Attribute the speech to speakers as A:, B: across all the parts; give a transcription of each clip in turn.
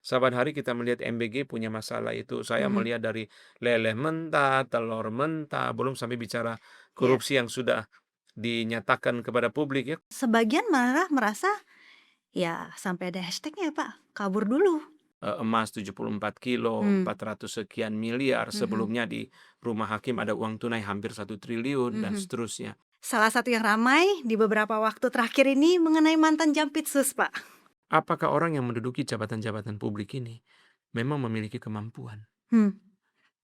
A: Saban hari kita melihat MBG punya masalah itu. Saya
B: Mhm.
A: melihat dari lele mentah, telur mentah, belum sampai bicara
B: Iya.
A: korupsi yang sudah dinyatakan kepada publik ya.
B: Sebagian malah merasa, ya sampai ada hashtag-nya Pak, kabur dulu.
A: Emas 74 kilo,
B: Mmm,
A: 400 sekian miliar,
B: mhm,
A: sebelumnya di rumah hakim ada uang tunai hampir 1 triliun dan
B: mhm.
A: seterusnya.
B: Salah satu yang ramai di beberapa waktu terakhir ini mengenai mantan Jampitsus, Pak.
A: Apakah orang yang menduduki jabatan-jabatan publik ini memang memiliki kemampuan?
B: Hmm,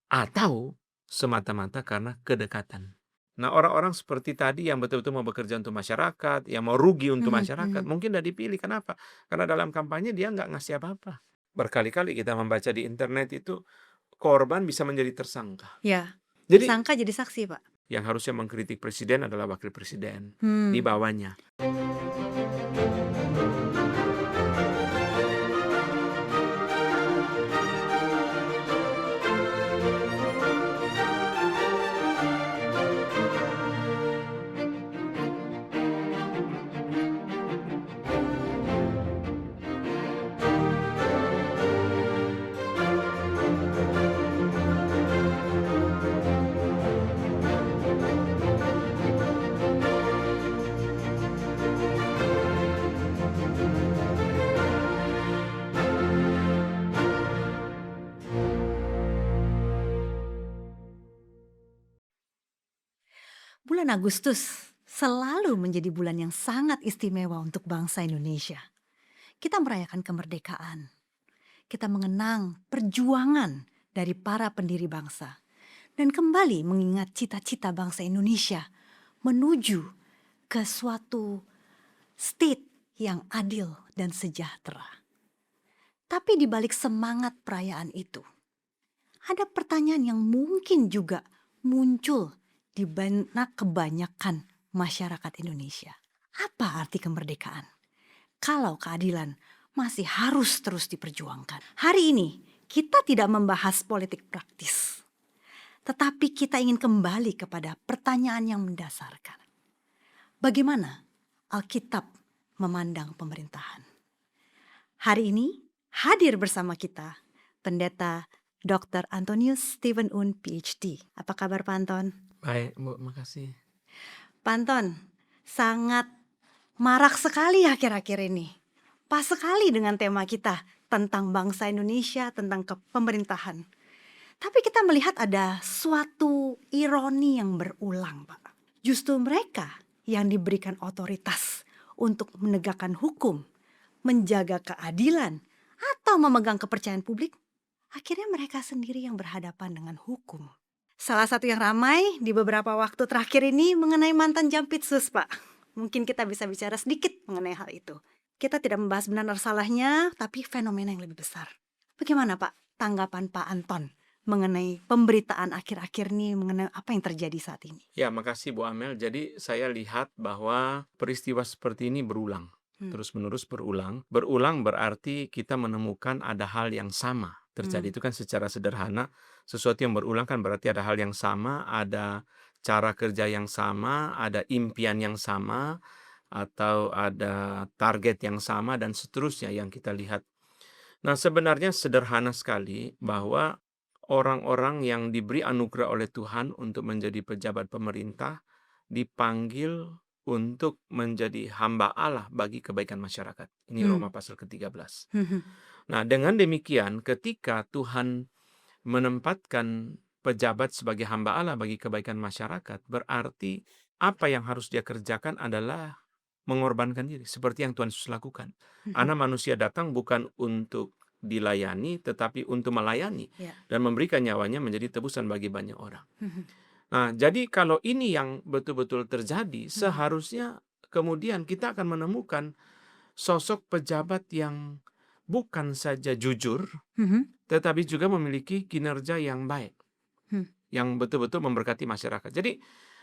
A: Atau semata-mata karena kedekatan? Nah, orang-orang seperti tadi yang betul-betul mau bekerja untuk masyarakat, yang mau rugi untuk
B: mhm,
A: masyarakat,
B: mhm.
A: mungkin tidak dipilih. Kenapa? Karena dalam kampanye dia nggak ngasih apa-apa. Berkali-kali kita membaca di internet itu, korban bisa menjadi tersangka.
B: Ya,
A: Jadi,
B: tersangka jadi saksi, Pak.
A: yang harusnya mengkritik presiden adalah wakil presiden, di
B: Hmm.
A: bawahnya.
B: Bulan Agustus selalu menjadi bulan yang sangat istimewa untuk bangsa Indonesia. Kita merayakan kemerdekaan. Kita mengenang perjuangan dari para pendiri bangsa dan kembali mengingat cita-cita bangsa Indonesia menuju ke suatu state yang adil dan sejahtera. Tapi di balik semangat perayaan itu, ada pertanyaan yang mungkin juga muncul di benak kebanyakan masyarakat Indonesia. Apa arti kemerdekaan kalau keadilan masih harus terus diperjuangkan? Hari ini kita tidak membahas politik praktis, tetapi kita ingin kembali kepada pertanyaan yang mendasarkan. Bagaimana Alkitab memandang pemerintahan? Hari ini hadir bersama kita Pendeta Dr. Antonius Stephen Un PhD. Apa kabar Pak Anton?
A: Baik, Bu, makasih.
B: Pak Anton, sangat marak sekali akhir-akhir ini. Pas sekali dengan tema kita tentang bangsa Indonesia, tentang pemerintahan. Tapi kita melihat ada suatu ironi yang berulang, Pak. Justru mereka yang diberikan otoritas untuk menegakkan hukum, menjaga keadilan, atau memegang kepercayaan publik, akhirnya mereka sendiri yang berhadapan dengan hukum. Salah satu yang ramai di beberapa waktu terakhir ini mengenai mantan Jampitsus, Pak. Mungkin kita bisa bicara sedikit mengenai hal itu. Kita tidak membahas benar dan salahnya, tapi fenomena yang lebih besar. Bagaimana Pak tanggapan Pak Anton mengenai pemberitaan akhir-akhir ini, mengenai apa yang terjadi saat ini?
A: Ya, makasih Bu Amel. Jadi saya lihat bahwa peristiwa seperti ini berulang,
B: Hmm.
A: terus-menerus berulang. Berulang berarti kita menemukan ada hal yang sama terjadi.
B: Hmm.
A: Itu kan secara sederhana, sesuatu yang berulang kan berarti ada hal yang sama, ada cara kerja yang sama, ada impian yang sama, atau ada target yang sama, dan seterusnya yang kita lihat. Nah, sebenarnya sederhana sekali bahwa orang-orang yang diberi anugerah oleh Tuhan untuk menjadi pejabat pemerintah dipanggil untuk menjadi hamba Allah bagi kebaikan masyarakat. Ini
B: Hmm.
A: Roma pasal ke-13.
B: Hmm.
A: Nah, dengan demikian ketika Tuhan menempatkan pejabat sebagai hamba Allah bagi kebaikan masyarakat, berarti apa yang harus dia kerjakan adalah mengorbankan diri, seperti yang Tuhan Yesus lakukan.
B: Hmm.
A: Anak manusia datang bukan untuk dilayani, tetapi untuk melayani
B: Ya.
A: dan memberikan nyawanya menjadi tebusan bagi banyak orang.
B: Hmm.
A: Nah, jadi kalau ini yang betul-betul terjadi,
B: Hmm.
A: seharusnya kemudian kita akan menemukan sosok pejabat yang bukan saja jujur,
B: Hmm.
A: tetapi juga memiliki kinerja yang baik,
B: Hmm.
A: yang betul-betul memberkati masyarakat. Jadi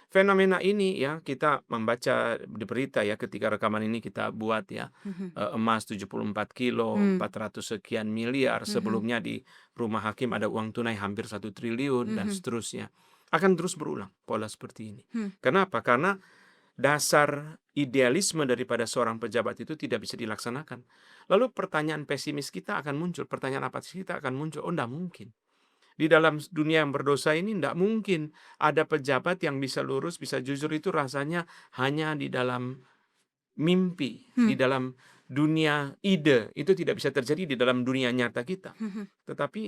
A: fenomena ini ya kita membaca di berita ya ketika rekaman ini kita buat ya,
B: Hmm.
A: emas 74 kilo,
B: Hmm.
A: 400 sekian miliar,
B: Hmm.
A: sebelumnya di rumah hakim ada uang tunai hampir 1 triliun dan
B: Hmm.
A: seterusnya. Akan terus berulang pola seperti ini.
B: Hmm.
A: Kenapa? Karena dasar idealisme daripada seorang pejabat itu tidak bisa dilaksanakan. Lalu pertanyaan pesimis kita akan muncul, pertanyaan apatis kita akan muncul, oh enggak mungkin. Di dalam dunia yang berdosa ini enggak mungkin ada pejabat yang bisa lurus, bisa jujur, itu rasanya hanya di dalam mimpi, di
B: Hmm.
A: dalam dunia ide, itu tidak bisa terjadi di dalam dunia nyata kita.
B: Mhm.
A: Tetapi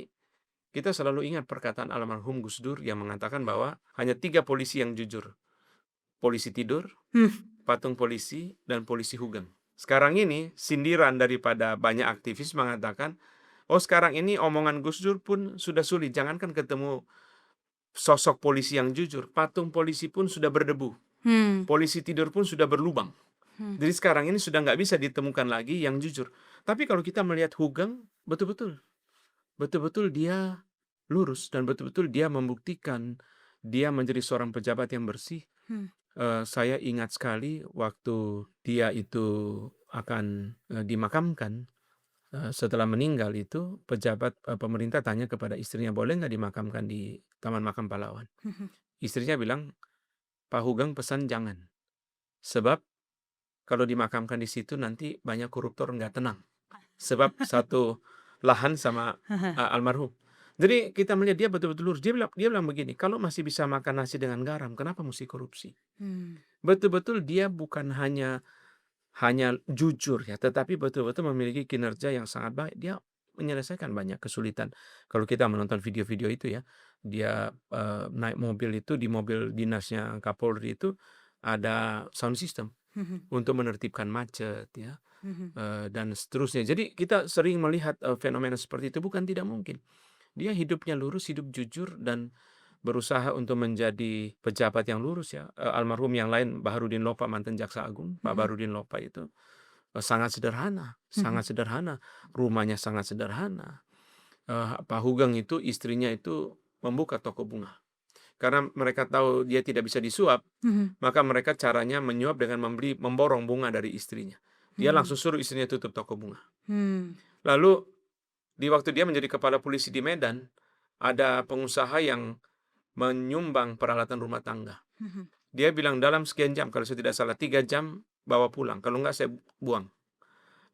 A: kita selalu ingat perkataan almarhum Gus Dur yang mengatakan bahwa hanya 3 polisi yang jujur. Polisi tidur,
B: Hmm.
A: patung polisi, dan polisi hugeng. Sekarang ini sindiran daripada banyak aktivis mengatakan, oh sekarang ini omongan Gus Dur pun sudah sulit, jangankan ketemu sosok polisi yang jujur, patung polisi pun sudah berdebu,
B: Hmm.
A: polisi tidur pun sudah berlubang.
B: Hmm.
A: Jadi sekarang ini sudah nggak bisa ditemukan lagi yang jujur. Tapi kalau kita melihat Hugeng, betul-betul dia lurus dan betul-betul dia membuktikan dia menjadi seorang pejabat yang bersih.
B: Hmm.
A: Saya ingat sekali waktu dia itu akan dimakamkan, setelah meninggal itu pejabat pemerintah tanya kepada istrinya, boleh nggak dimakamkan di Taman Makam Pahlawan?
B: Mhm.
A: Istrinya bilang, Pak Hugeng pesan jangan, sebab kalau dimakamkan di situ nanti banyak koruptor nggak tenang, sebab satu lahan sama almarhum. Jadi kita melihat dia betul-betul lurus. Dia bilang begini, kalau masih bisa makan nasi dengan garam, kenapa mesti korupsi?
B: Hmm.
A: Betul-betul dia bukan hanya jujur ya, tetapi betul-betul memiliki kinerja yang sangat baik. Dia menyelesaikan banyak kesulitan. Kalau kita menonton video-video itu ya, dia naik mobil itu, di mobil dinasnya Kapolri itu ada sound system
B: Mhm.
A: untuk menertibkan macet ya,
B: Mhm.
A: dan seterusnya. Jadi kita sering melihat fenomena seperti itu, bukan tidak mungkin. Dia hidupnya lurus, hidup jujur, dan berusaha untuk menjadi pejabat yang lurus ya. Almarhum yang lain Baharudin Lopa, mantan Jaksa Agung, Pak
B: Mhm.
A: Baharudin Lopa itu sangat sederhana,
B: Mhm.
A: sangat sederhana. Rumahnya sangat sederhana. Pak Hugeng itu istrinya itu membuka toko bunga. Karena mereka tahu dia tidak bisa disuap,
B: Mhm.
A: maka mereka caranya menyuap dengan memborong bunga dari istrinya. Dia
B: Hmm.
A: langsung suruh istrinya tutup toko bunga.
B: Hmm.
A: Lalu di waktu dia menjadi kepala polisi di Medan, ada pengusaha yang menyumbang peralatan rumah tangga.
B: Mhm.
A: Dia bilang dalam sekian jam, kalau saya tidak salah 3 jam bawa pulang, kalau enggak saya buang.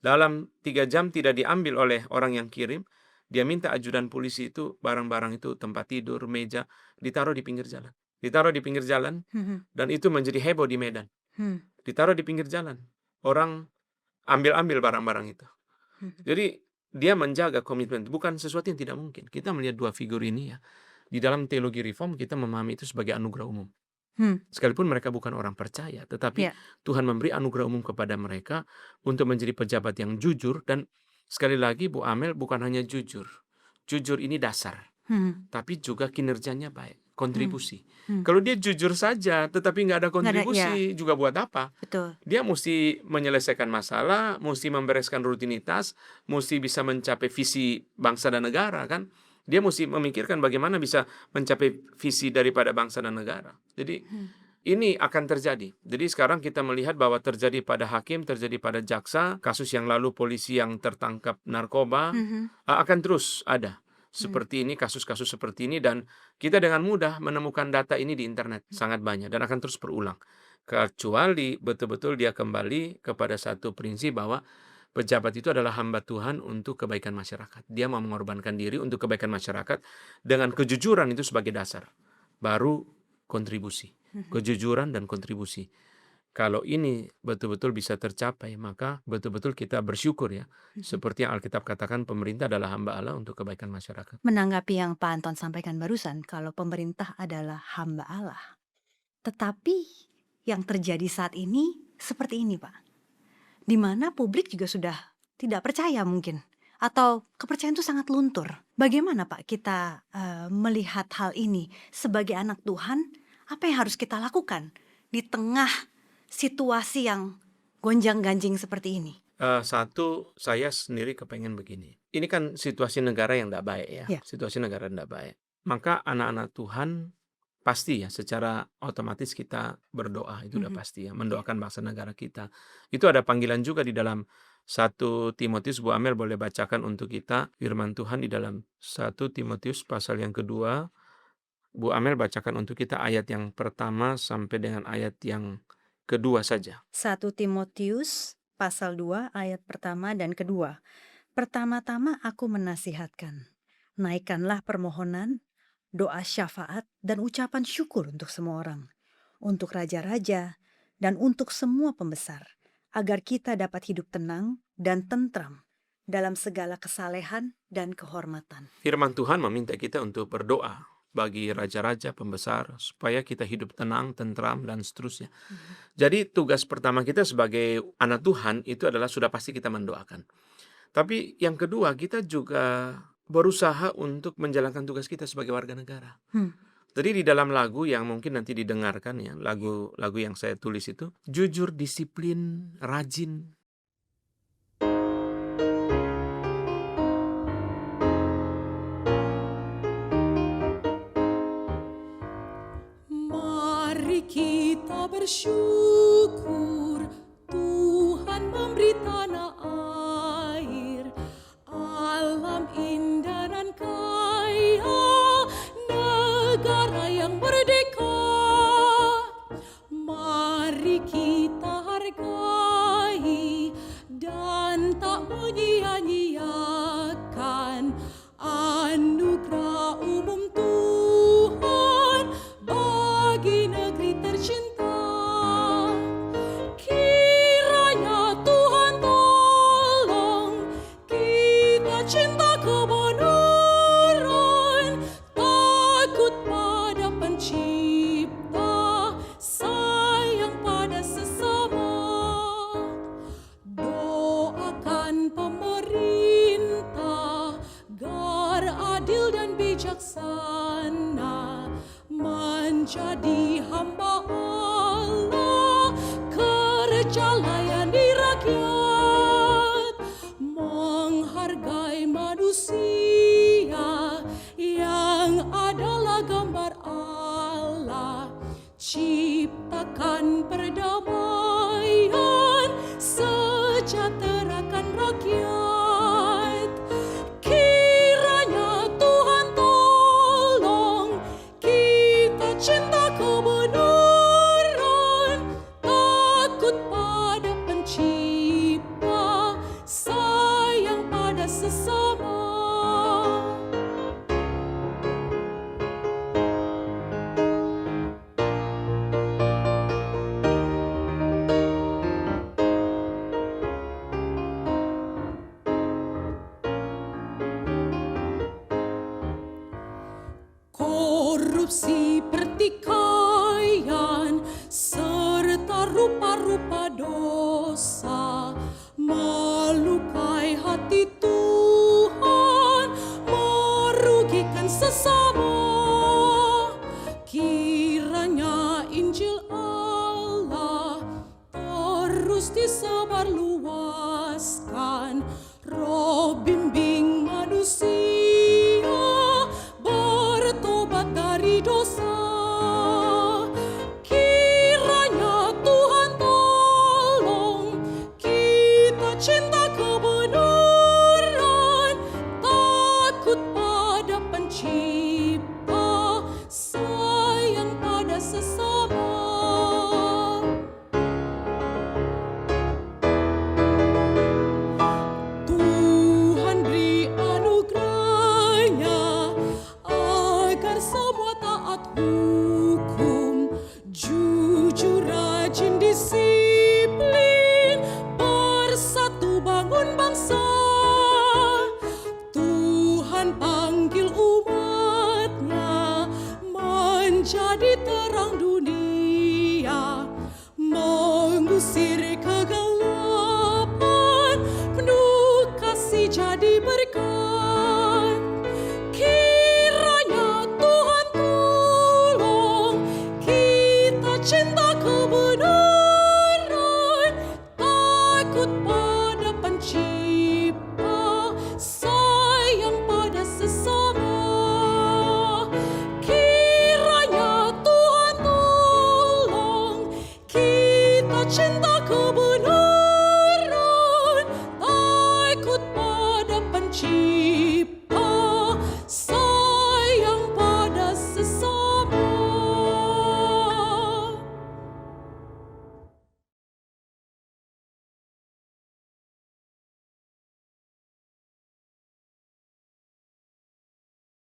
A: Dalam 3 jam tidak diambil oleh orang yang kirim, dia minta ajudan polisi itu barang-barang itu, tempat tidur, meja, ditaruh di pinggir jalan. Ditaruh di pinggir jalan,
B: Mhm.
A: dan itu menjadi heboh di Medan.
B: Hmm.
A: Ditaruh di pinggir jalan. Orang ambil-ambil barang-barang itu.
B: Mhm.
A: Jadi dia menjaga komitmen, bukan sesuatu yang tidak mungkin. Kita melihat dua figur ini ya. Di dalam teologi reform kita memahami itu sebagai anugerah umum.
B: Hmm.
A: Sekalipun mereka bukan orang percaya, tetapi
B: Ya.
A: Tuhan memberi anugerah umum kepada mereka untuk menjadi pejabat yang jujur. Dan sekali lagi Bu Amel, bukan hanya jujur. Jujur ini dasar,
B: Hmm.
A: tapi juga kinerjanya baik,
B: Hmm.
A: kontribusi.
B: Hmm.
A: Kalau dia jujur saja tetapi nggak ada
B: Nggak ada, ya,
A: kontribusi, juga buat apa?
B: betul.
A: Dia mesti menyelesaikan masalah, mesti membereskan rutinitas, mesti bisa mencapai visi bangsa dan negara kan. Dia mesti memikirkan bagaimana bisa mencapai visi daripada bangsa dan negara. Jadi
B: Hmm.
A: ini akan terjadi. Jadi sekarang kita melihat bahwa terjadi pada hakim, terjadi pada jaksa, kasus yang lalu polisi yang tertangkap narkoba,
B: Mhm.
A: akan terus ada.
B: Hmm.
A: Seperti ini, kasus-kasus seperti ini, dan kita dengan mudah menemukan data ini di internet, sangat banyak, dan akan terus berulang. Kecuali betul-betul dia kembali kepada satu prinsip bahwa pejabat itu adalah hamba Tuhan untuk kebaikan masyarakat. Dia mau mengorbankan diri untuk kebaikan masyarakat dengan kejujuran itu sebagai dasar. Baru kontribusi.
B: Mhm.
A: Kejujuran dan kontribusi. Kalau ini betul-betul bisa tercapai, maka betul-betul kita bersyukur ya.
B: Mhm.
A: Seperti yang Alkitab katakan, pemerintah adalah hamba Allah untuk kebaikan masyarakat.
B: Menanggapi yang Pak Anton sampaikan barusan, kalau pemerintah adalah hamba Allah. Tetapi yang terjadi saat ini seperti ini, Pak. Di mana publik juga sudah tidak percaya mungkin. Atau kepercayaan itu sangat luntur. Bagaimana Pak kita melihat hal ini sebagai anak Tuhan? Apa yang harus kita lakukan di tengah situasi yang gonjang-ganjing seperti ini?
A: Satu, saya sendiri kepengen begini. Ini kan situasi negara yang tidak baik ya.
B: Ya.
A: Situasi negara tidak baik. Maka anak-anak Tuhan pasti ya secara otomatis kita berdoa, itu udah
B: Mhm.
A: pasti ya, mendoakan bangsa negara kita. Itu ada panggilan juga di dalam 1 Timotius. Bu Amel boleh bacakan untuk kita firman Tuhan di dalam 1 Timotius pasal yang kedua. Bu Amel bacakan untuk kita ayat yang pertama sampai dengan ayat yang kedua saja.
B: 1 Timotius pasal 2 ayat pertama dan kedua. Pertama-tama aku menasihatkan, naikkanlah permohonan, doa syafaat, dan ucapan syukur untuk semua orang, untuk raja-raja, dan untuk semua pembesar, agar kita dapat hidup tenang dan tentram dalam segala kesalehan dan kehormatan.
A: Firman Tuhan meminta kita untuk berdoa bagi raja-raja, pembesar, supaya kita hidup tenang, tentram, dan seterusnya. Jadi tugas pertama kita sebagai anak Tuhan itu adalah sudah pasti kita mendoakan. Tapi yang kedua, kita juga berusaha untuk menjalankan tugas kita sebagai warga negara. Jadi di dalam lagu yang mungkin nanti didengarkan ya, lagu yang saya tulis itu, jujur, disiplin, rajin.
C: Mari kita bersyukur, Tuhan memberi tanah air, alam indah dan kaya, negara yang merdeka. Mari kita hargai dan tak menyia-nyiakan anugerah umum Tuhan bagi negeri tercinta. Kiranya Tuhan tolong kita cinta kebenaran, takut pada pencipta, sayang pada sesama. Doakan pemerintah agar adil dan bijaksana, menjadi hamba Allah, kerja layani rakyat, menghargai manusia yang adalah gambar Allah, ciptakan perdamaian, sejahterakan rakyat. Kiranya Tuhan tolong kita cinta kebenaran, takut pada pencipta, sayang pada sesama. Korupsi, pertikaian, serta rupa-rupa dosa melukai hati Tuhan, merugikan sesama. Kiranya Injil Allah terus disebarluaskan, roh bimbing manusia bertobat dari dosa. Kiranya Tuhan tolong kita cinta kebenaran, takut pada pencipta, sayang pada sesama. Tuhan beri anugerahnya agar semua taat hukum, jujur, rajin, disiplin, bersatu bangun bangsa. Tuhan panggil umatnya menjadi terang dunia, mengusir kegelapan, penuh kasih jadi berkat. Kiranya Tuhan tolong kita cinta kebenaran, takut pada pencipta, sayang pada sesama.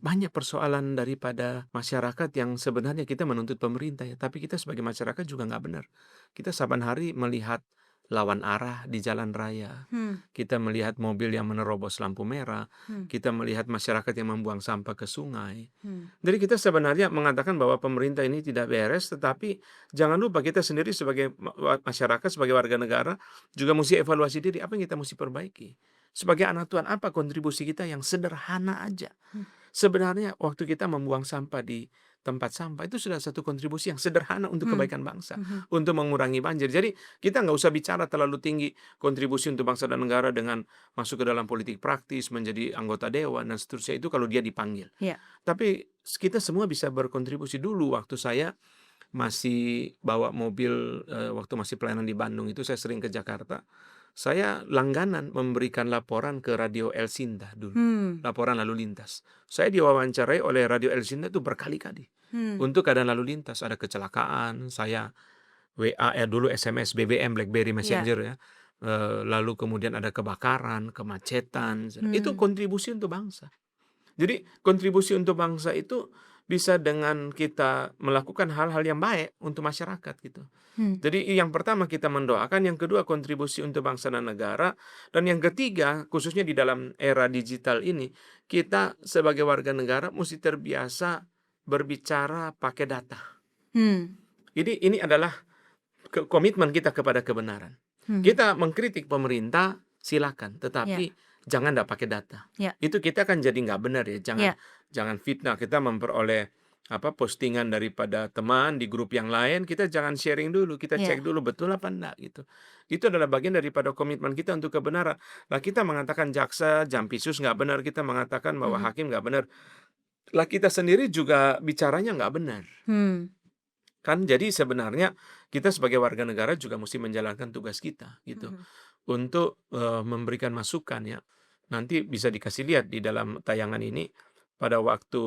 A: banyak persoalan daripada masyarakat yang sebenarnya kita menuntut pemerintah ya, tapi kita sebagai masyarakat juga nggak benar. Kita saban hari melihat lawan arah di jalan raya,
B: Hmm,
A: kita melihat mobil yang menerobos lampu merah,
B: hmm,
A: kita melihat masyarakat yang membuang sampah ke sungai.
B: hmm.
A: Jadi kita sebenarnya mengatakan bahwa pemerintah ini tidak beres, tetapi jangan lupa kita sendiri sebagai masyarakat, sebagai warga negara juga mesti evaluasi diri, apa yang kita mesti perbaiki. Sebagai anak Tuhan, apa kontribusi kita yang sederhana aja.
B: Hmm.
A: Sebenarnya waktu kita membuang sampah di tempat sampah itu sudah satu kontribusi yang sederhana untuk
B: Hmm.
A: kebaikan bangsa,
B: Mhm.
A: untuk mengurangi banjir. Jadi kita nggak usah bicara terlalu tinggi kontribusi untuk bangsa dan negara dengan masuk ke dalam politik praktis, menjadi anggota dewan dan seterusnya, itu kalau dia dipanggil.
B: Ya.
A: Tapi kita semua bisa berkontribusi. Dulu waktu saya masih bawa mobil, waktu masih pelayanan di Bandung itu saya sering ke Jakarta. Saya langganan memberikan laporan ke Radio El Sinta dulu,
B: Hmm.
A: laporan lalu lintas. Saya diwawancarai oleh Radio El Sinta itu berkali-kali
B: Hmm.
A: untuk keadaan lalu lintas. Ada kecelakaan, saya WA, dulu SMS, BBM, BlackBerry Messenger ya. Lalu kemudian ada kebakaran, kemacetan. Itu kontribusi untuk bangsa. Jadi kontribusi untuk bangsa itu bisa dengan kita melakukan hal-hal yang baik untuk masyarakat gitu. Jadi yang pertama kita mendoakan, yang kedua kontribusi untuk bangsa dan negara, dan yang ketiga khususnya di dalam era digital ini kita sebagai warga negara mesti terbiasa berbicara pakai data.
B: Hmm.
A: Jadi ini adalah komitmen kita kepada kebenaran.
B: Hmm.
A: Kita mengkritik pemerintah silakan, tetapi jangan tidak pakai data.
B: Ya.
A: Itu kita kan jadi nggak benar ya.
B: Ya.
A: Jangan fitnah. Kita memperoleh postingan daripada teman di grup yang lain, kita jangan sharing dulu, kita
B: Ya.
A: cek dulu betul apa enggak gitu. Itu adalah bagian daripada komitmen kita untuk kebenaran. Lah kita mengatakan jaksa, Jampisus nggak benar, kita mengatakan bahwa hakim nggak benar. Lah kita sendiri juga bicaranya nggak benar. Kan jadi sebenarnya kita sebagai warga negara juga mesti menjalankan tugas kita gitu. Untuk memberikan masukan ya. Nanti bisa dikasih lihat di dalam tayangan ini, pada waktu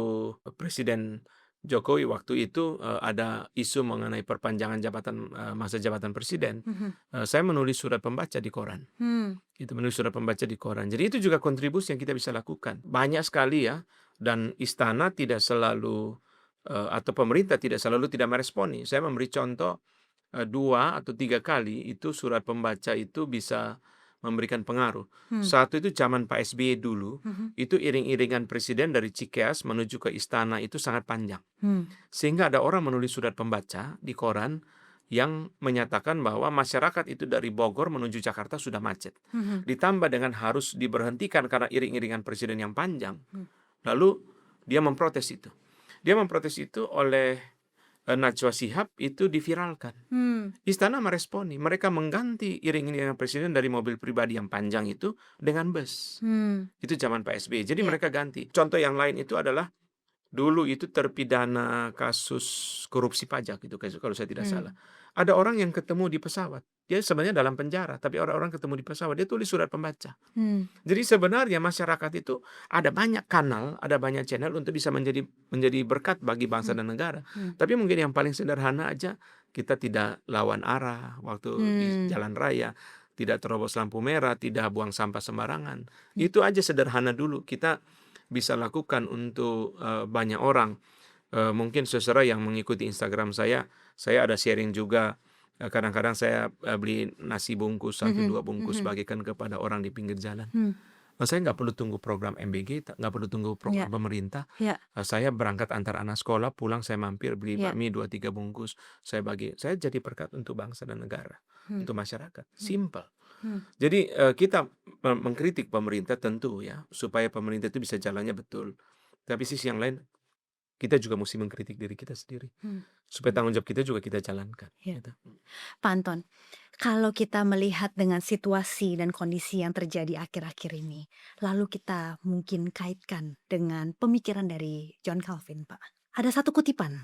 A: Presiden Jokowi waktu itu ada isu mengenai perpanjangan masa jabatan presiden. Saya menulis surat pembaca di koran. Itu menulis surat pembaca di koran. Jadi itu juga kontribusi yang kita bisa lakukan. Banyak sekali ya, dan istana tidak selalu atau pemerintah tidak selalu tidak meresponi. Saya memberi contoh 2 atau 3 kali itu surat pembaca itu bisa memberikan pengaruh. Satu itu zaman Pak SBY dulu, itu iring-iringan presiden dari Cikeas menuju ke istana itu sangat panjang. Sehingga ada orang menulis surat pembaca di koran yang menyatakan bahwa masyarakat itu dari Bogor menuju Jakarta sudah macet. Ditambah dengan harus diberhentikan karena iring-iringan presiden yang panjang. Lalu dia memprotes itu. Dia memprotes itu oleh Najwa Shihab itu diviralkan. Istana meresponi, mereka mengganti iring-iringan presiden dari mobil pribadi yang panjang itu dengan bus. Itu zaman Pak SBY. Jadi mereka ganti. Contoh yang lain itu adalah dulu itu terpidana kasus korupsi pajak itu kalau saya tidak salah. Ada orang yang ketemu di pesawat. Dia sebenarnya dalam penjara, tapi orang-orang ketemu di pesawat, dia tulis surat pembaca. Jadi sebenarnya masyarakat itu ada banyak kanal, ada banyak channel untuk bisa menjadi berkat bagi bangsa dan negara. Tapi mungkin yang paling sederhana aja, kita tidak lawan arah waktu di jalan raya, tidak terobos lampu merah, tidak buang sampah sembarangan. Itu aja sederhana dulu kita bisa lakukan untuk banyak orang. Mungkin saudara yang mengikuti Instagram saya ada sharing juga. Kadang-kadang saya beli nasi bungkus 1-2 bungkus bagikan kepada orang di pinggir jalan. Saya nggak perlu tunggu program MBG, nggak perlu tunggu program pemerintah. Saya berangkat antar anak sekolah, pulang saya mampir beli bakmi 2-3 bungkus, saya bagi. Saya jadi berkat untuk bangsa dan negara, untuk masyarakat. Simple. Jadi kita mengkritik pemerintah tentu ya, supaya pemerintah itu bisa jalannya betul. Tapi sisi yang lain, kita juga mesti mengkritik diri kita sendiri, supaya tanggung jawab kita juga kita jalankan. Gitu.
B: Pak Anton, kalau kita melihat dengan situasi dan kondisi yang terjadi akhir-akhir ini, lalu kita mungkin kaitkan dengan pemikiran dari John Calvin, Pak. Ada satu kutipan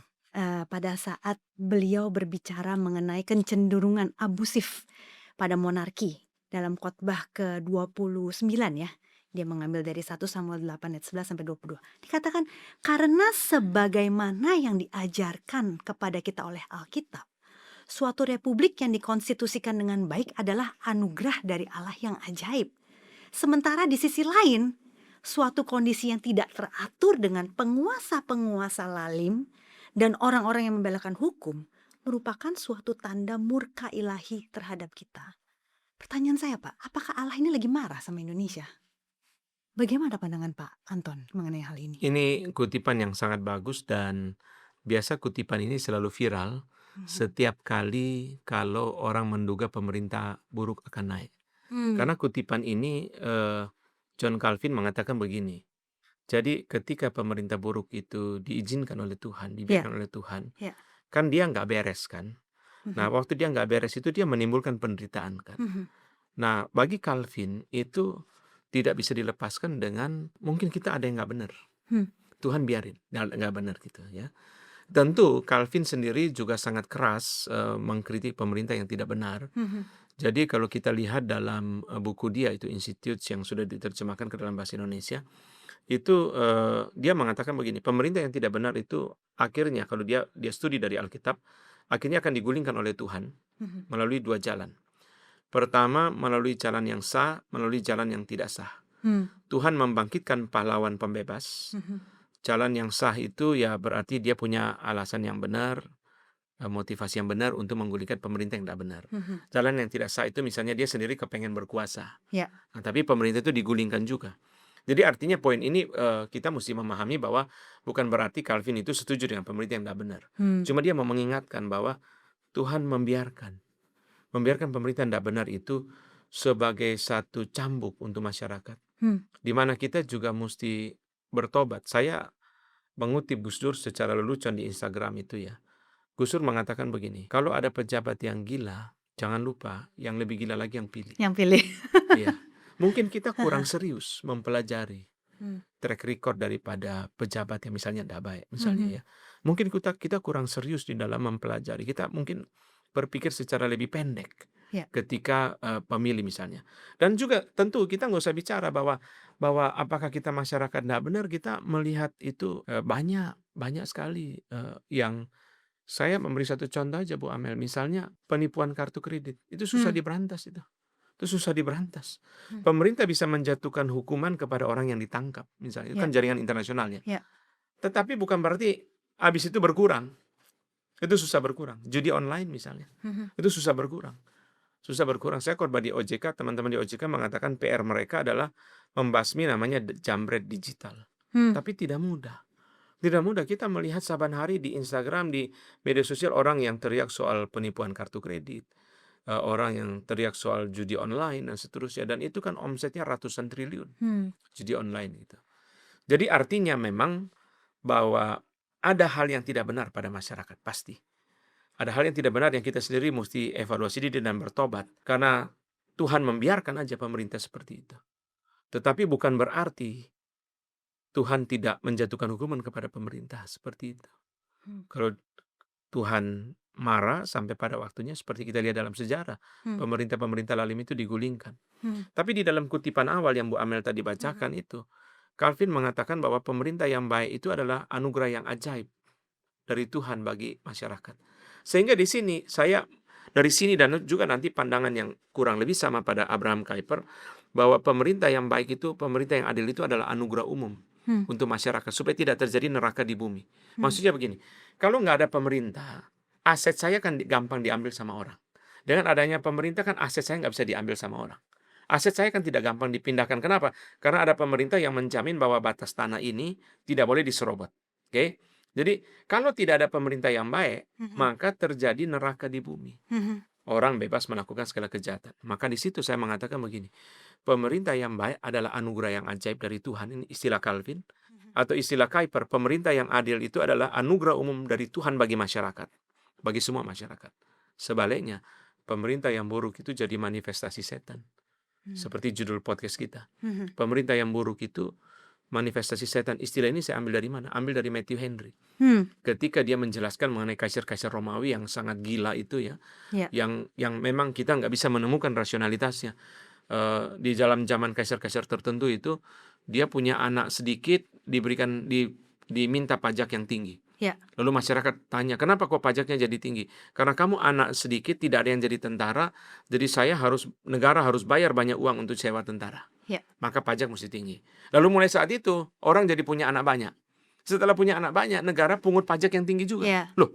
B: pada saat beliau berbicara mengenai kecenderungan abusif pada monarki dalam khotbah ke-29 ya. Dia mengambil dari 1 Samuel 8 ayat 11 sampai 22. Dikatakan, karena sebagaimana yang diajarkan kepada kita oleh Alkitab, suatu republik yang dikonstitusikan dengan baik adalah anugerah dari Allah yang ajaib. Sementara di sisi lain, suatu kondisi yang tidak teratur dengan penguasa-penguasa lalim dan orang-orang yang membelakan hukum merupakan suatu tanda murka ilahi terhadap kita. Pertanyaan saya, Pak, apakah Allah ini lagi marah sama Indonesia? Bagaimana pandangan Pak Anton mengenai hal ini?
A: Ini kutipan yang sangat bagus dan biasa kutipan ini selalu viral setiap kali kalau orang menduga pemerintah buruk akan naik. Karena kutipan ini John Calvin mengatakan begini. Jadi ketika pemerintah buruk itu diizinkan oleh Tuhan, dibiarkan oleh Tuhan,
B: Ya.
A: kan dia nggak beres kan. Nah, waktu dia nggak beres itu dia menimbulkan penderitaan kan. Nah, bagi Calvin itu tidak bisa dilepaskan dengan mungkin kita ada yang nggak benar. Tuhan biarin nggak benar gitu ya. Tentu Calvin sendiri juga sangat keras mengkritik pemerintah yang tidak benar. Jadi kalau kita lihat dalam buku dia itu Institutes yang sudah diterjemahkan ke dalam bahasa Indonesia, itu dia mengatakan begini, pemerintah yang tidak benar itu akhirnya kalau dia studi dari Alkitab, akhirnya akan digulingkan oleh Tuhan melalui dua jalan. Pertama, melalui jalan yang sah, melalui jalan yang tidak sah. Tuhan membangkitkan pahlawan pembebas. Jalan yang sah itu ya berarti dia punya alasan yang benar, motivasi yang benar untuk menggulingkan pemerintah yang tidak benar. Jalan yang tidak sah itu misalnya dia sendiri kepengen berkuasa.
B: Ya.
A: Nah, tapi pemerintah itu digulingkan juga. Jadi artinya poin ini kita mesti memahami bahwa bukan berarti Calvin itu setuju dengan pemerintah yang tidak benar. Cuma dia mau mengingatkan bahwa Tuhan membiarkan pemerintah yang tidak benar itu sebagai satu cambuk untuk masyarakat. Di mana kita juga mesti bertobat. Saya mengutip Gus Dur secara lelucon di Instagram itu ya. Gus Dur mengatakan begini, kalau ada pejabat yang gila, jangan lupa yang lebih gila lagi yang pilih.
B: Yang pilih.
A: Iya. Mungkin kita kurang serius mempelajari track record daripada pejabat yang misalnya tidak baik, misalnya ya. Mungkin kita kurang serius di dalam mempelajari. Kita mungkin berpikir secara lebih pendek ketika pemilih misalnya. Dan juga tentu kita nggak usah bicara bahwa apakah kita masyarakat tidak benar, kita melihat itu banyak sekali yang saya memberi satu contoh aja Bu Amel, misalnya penipuan kartu kredit itu susah diberantas itu susah diberantas. Pemerintah bisa menjatuhkan hukuman kepada orang yang ditangkap misalnya, itu kan jaringan internasionalnya. Tetapi bukan berarti habis itu berkurang. Itu susah berkurang. Judi online misalnya, itu susah berkurang. Saya korban di OJK, teman-teman di OJK mengatakan PR mereka adalah membasmi namanya jambret digital. Tapi tidak mudah. Tidak mudah, kita melihat saban hari di Instagram, di media sosial orang yang teriak soal penipuan kartu kredit, orang yang teriak soal judi online dan seterusnya, dan itu kan omsetnya ratusan triliun judi online itu. Jadi artinya memang bahwa ada hal yang tidak benar pada masyarakat, pasti. Ada hal yang tidak benar yang kita sendiri mesti evaluasi diri dan bertobat. Karena Tuhan membiarkan aja pemerintah seperti itu. Tetapi bukan berarti Tuhan tidak menjatuhkan hukuman kepada pemerintah seperti itu. Kalau Tuhan marah sampai pada waktunya seperti kita lihat dalam sejarah, pemerintah-pemerintah lalim itu digulingkan. Tapi di dalam kutipan awal yang Bu Amel tadi bacakan itu, Calvin mengatakan bahwa pemerintah yang baik itu adalah anugerah yang ajaib dari Tuhan bagi masyarakat. Sehingga di sini dari sini dan juga nanti pandangan yang kurang lebih sama pada Abraham Kuyper, bahwa pemerintah yang baik itu, pemerintah yang adil itu adalah anugerah umum untuk masyarakat supaya tidak terjadi neraka di bumi. Maksudnya begini, kalau nggak ada pemerintah, aset saya kan gampang diambil sama orang. Dengan adanya pemerintah kan aset saya nggak bisa diambil sama orang. Aset saya kan tidak gampang dipindahkan. Kenapa? Karena ada pemerintah yang menjamin bahwa batas tanah ini tidak boleh diserobot. Oke? Jadi kalau tidak ada pemerintah yang baik, maka terjadi neraka di bumi. Orang bebas melakukan segala kejahatan. Maka di situ saya mengatakan begini, pemerintah yang baik adalah anugerah yang ajaib dari Tuhan. Ini istilah Calvin. Atau istilah Kuyper, pemerintah yang adil itu adalah anugerah umum dari Tuhan bagi masyarakat. Bagi semua masyarakat. Sebaliknya, pemerintah yang buruk itu jadi manifestasi setan. Seperti judul podcast kita. Pemerintah yang buruk itu manifestasi setan. Istilah ini saya ambil dari mana? Ambil dari Matthew Henry. Ketika dia menjelaskan mengenai kaisar-kaisar Romawi yang sangat gila itu ya. Yang memang kita nggak bisa menemukan rasionalitasnya. Di dalam zaman kaisar-kaisar tertentu itu, dia punya anak sedikit, diminta pajak yang tinggi. Lalu masyarakat tanya, kenapa kok pajaknya jadi tinggi? Karena kamu anak sedikit, tidak ada yang jadi tentara, jadi negara harus bayar banyak uang untuk sewa tentara.
B: Ya.
A: maka pajak mesti tinggi. Lalu mulai saat itu orang jadi punya anak banyak. Setelah punya anak banyak, negara pungut pajak yang tinggi juga.
B: Ya.
A: Loh,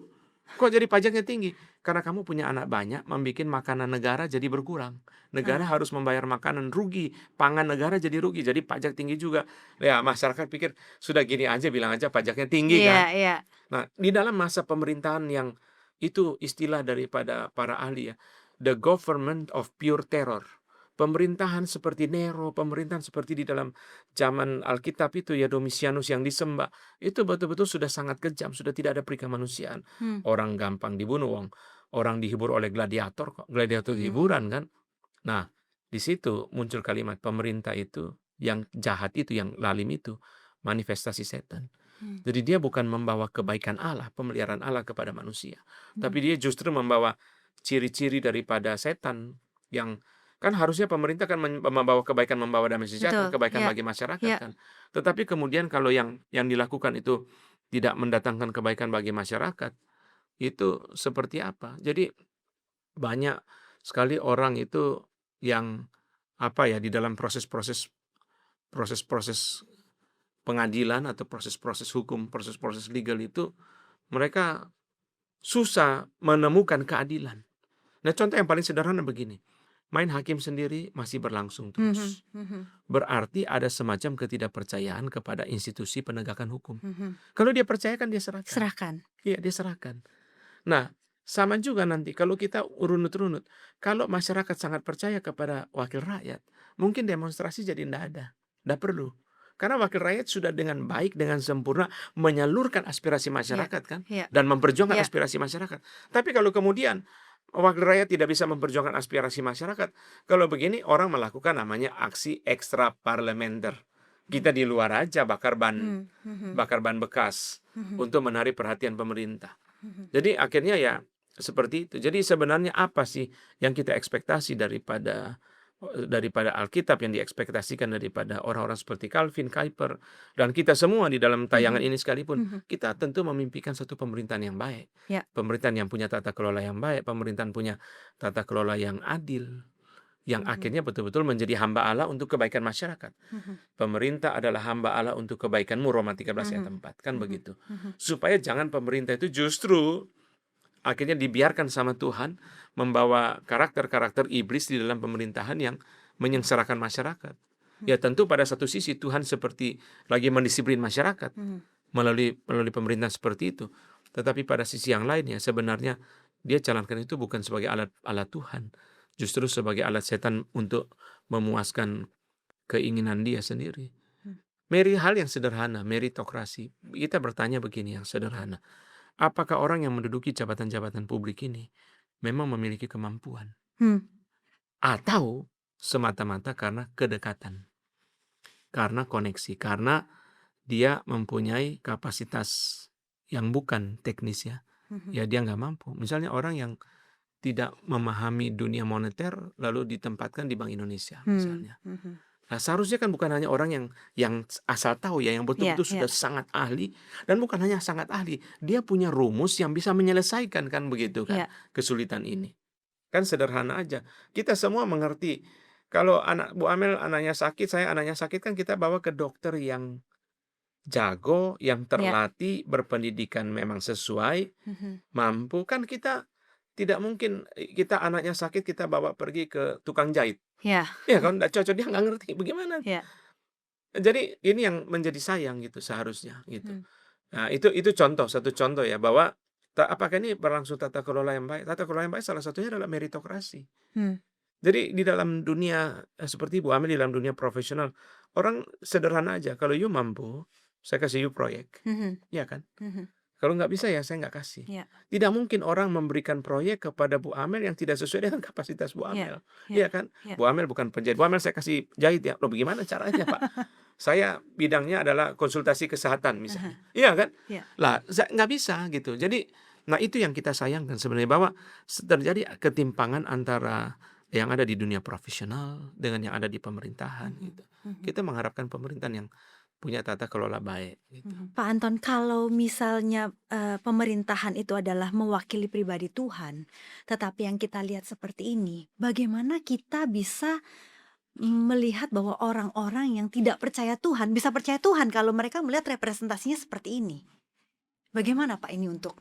A: kok jadi pajaknya tinggi? Karena kamu punya anak banyak, membuat makanan negara jadi berkurang. Negara harus membayar makanan, rugi. Pangan negara jadi rugi, jadi pajak tinggi juga. Ya, masyarakat pikir, sudah gini aja, bilang aja pajaknya tinggi kan.
B: Iya.
A: Nah, di dalam masa pemerintahan yang itu istilah daripada para ahli ya, the government of pure terror. Pemerintahan seperti Nero, pemerintahan seperti di dalam zaman Alkitab itu ya Domitianus yang disembah, itu betul-betul sudah sangat kejam, sudah tidak ada perikamanusiaan. Orang gampang dibunuh, orang dihibur oleh gladiator kok, gladiator hiburan kan. Nah, di situ muncul kalimat pemerintah itu yang jahat itu, yang lalim itu, manifestasi setan. Jadi dia bukan membawa kebaikan Allah, pemeliharaan Allah kepada manusia, tapi dia justru membawa ciri-ciri daripada setan yang kan harusnya pemerintah kan membawa kebaikan, membawa damai sejahtera,
B: Betul,
A: kebaikan
B: ya,
A: bagi masyarakat
B: ya.
A: kan. Tetapi kemudian kalau yang dilakukan itu tidak mendatangkan kebaikan bagi masyarakat, itu seperti apa? Jadi banyak sekali orang itu yang di dalam proses-proses pengadilan atau proses-proses hukum, proses-proses legal itu mereka susah menemukan keadilan. Nah, contoh yang paling sederhana begini. Main hakim sendiri masih berlangsung terus. Berarti ada semacam ketidakpercayaan kepada institusi penegakan hukum. Kalau dia percayakan, dia serahkan.
B: Serahkan.
A: Iya, dia serahkan. Nah, sama juga nanti kalau kita runut-runut. Kalau masyarakat sangat percaya kepada wakil rakyat, mungkin demonstrasi jadi tidak ada. Tidak perlu. Karena wakil rakyat sudah dengan baik, dengan sempurna menyalurkan aspirasi masyarakat kan, dan memperjuangkan aspirasi masyarakat. Tapi kalau kemudian wakil rakyat tidak bisa memperjuangkan aspirasi masyarakat, kalau begini orang melakukan namanya aksi ekstra parlementer. Kita di luar aja bakar ban bekas untuk menarik perhatian pemerintah. Jadi akhirnya ya seperti itu. Jadi sebenarnya apa sih yang kita ekspektasi daripada Alkitab, yang diekspektasikan daripada orang-orang seperti Calvin, Kuyper, dan kita semua di dalam tayangan ini sekalipun, kita tentu memimpikan satu pemerintahan yang baik. Pemerintahan yang punya tata kelola yang baik, pemerintahan punya tata kelola yang adil, yang akhirnya betul-betul menjadi hamba Allah untuk kebaikan masyarakat. Pemerintah adalah hamba Allah untuk kebaikanmu, Roma 13 ayat 4, kan begitu. Supaya jangan pemerintah itu justru akhirnya dibiarkan sama Tuhan membawa karakter-karakter iblis di dalam pemerintahan yang menyengsarakan masyarakat. Ya tentu pada satu sisi Tuhan seperti lagi mendisiplin masyarakat melalui pemerintahan seperti itu. Tetapi pada sisi yang lainnya sebenarnya dia jalankan itu bukan sebagai alat Tuhan, justru sebagai alat setan untuk memuaskan keinginan dia sendiri. Hal yang sederhana, meritokrasi. Kita bertanya begini yang sederhana. Apakah orang yang menduduki jabatan-jabatan publik ini memang memiliki kemampuan? Atau semata-mata karena kedekatan, karena koneksi, karena dia mempunyai kapasitas yang bukan teknis ya dia nggak mampu. Misalnya orang yang tidak memahami dunia moneter lalu ditempatkan di Bank Indonesia misalnya. Nah, seharusnya kan bukan hanya orang yang asal tahu ya, yang betul-betul sudah sangat ahli, dan bukan hanya sangat ahli, dia punya rumus yang bisa menyelesaikan kan begitu kan kesulitan ini. Kan sederhana aja. Kita semua mengerti kalau Bu Amel anaknya sakit, saya anaknya sakit, kan kita bawa ke dokter yang jago, yang terlatih, berpendidikan memang sesuai, mampu. Kan kita tidak mungkin kita anaknya sakit kita bawa pergi ke tukang jahit. Ya kan tidak cocok, dia nggak ngerti bagaimana. Jadi ini yang menjadi sayang gitu seharusnya gitu. Nah itu satu contoh ya, bahwa apakah ini berlangsung tata kelola yang baik? Tata kelola yang baik salah satunya adalah meritokrasi. Jadi di dalam dunia seperti Bu Amel, di dalam dunia profesional, orang sederhana aja, kalau you mampu saya kasih you proyek, ya kan? Kalau nggak bisa ya saya nggak kasih. Tidak mungkin orang memberikan proyek kepada Bu Amel yang tidak sesuai dengan kapasitas Bu Amel. Iya kan? Bu Amel bukan penjahit. Bu Amel saya kasih jahit ya. Loh bagaimana caranya Pak? Saya bidangnya adalah konsultasi kesehatan misalnya. Iya kan? Lah nggak bisa gitu. Jadi nah itu yang kita sayangkan sebenarnya, bahwa terjadi ketimpangan antara yang ada di dunia profesional dengan yang ada di pemerintahan gitu. Kita mengharapkan pemerintahan yang punya tata kelola baik gitu.
B: Pak Anton, kalau misalnya pemerintahan itu adalah mewakili pribadi Tuhan, tetapi yang kita lihat seperti ini, bagaimana kita bisa melihat bahwa orang-orang yang tidak percaya Tuhan bisa percaya Tuhan kalau mereka melihat representasinya seperti ini. Bagaimana Pak ini untuk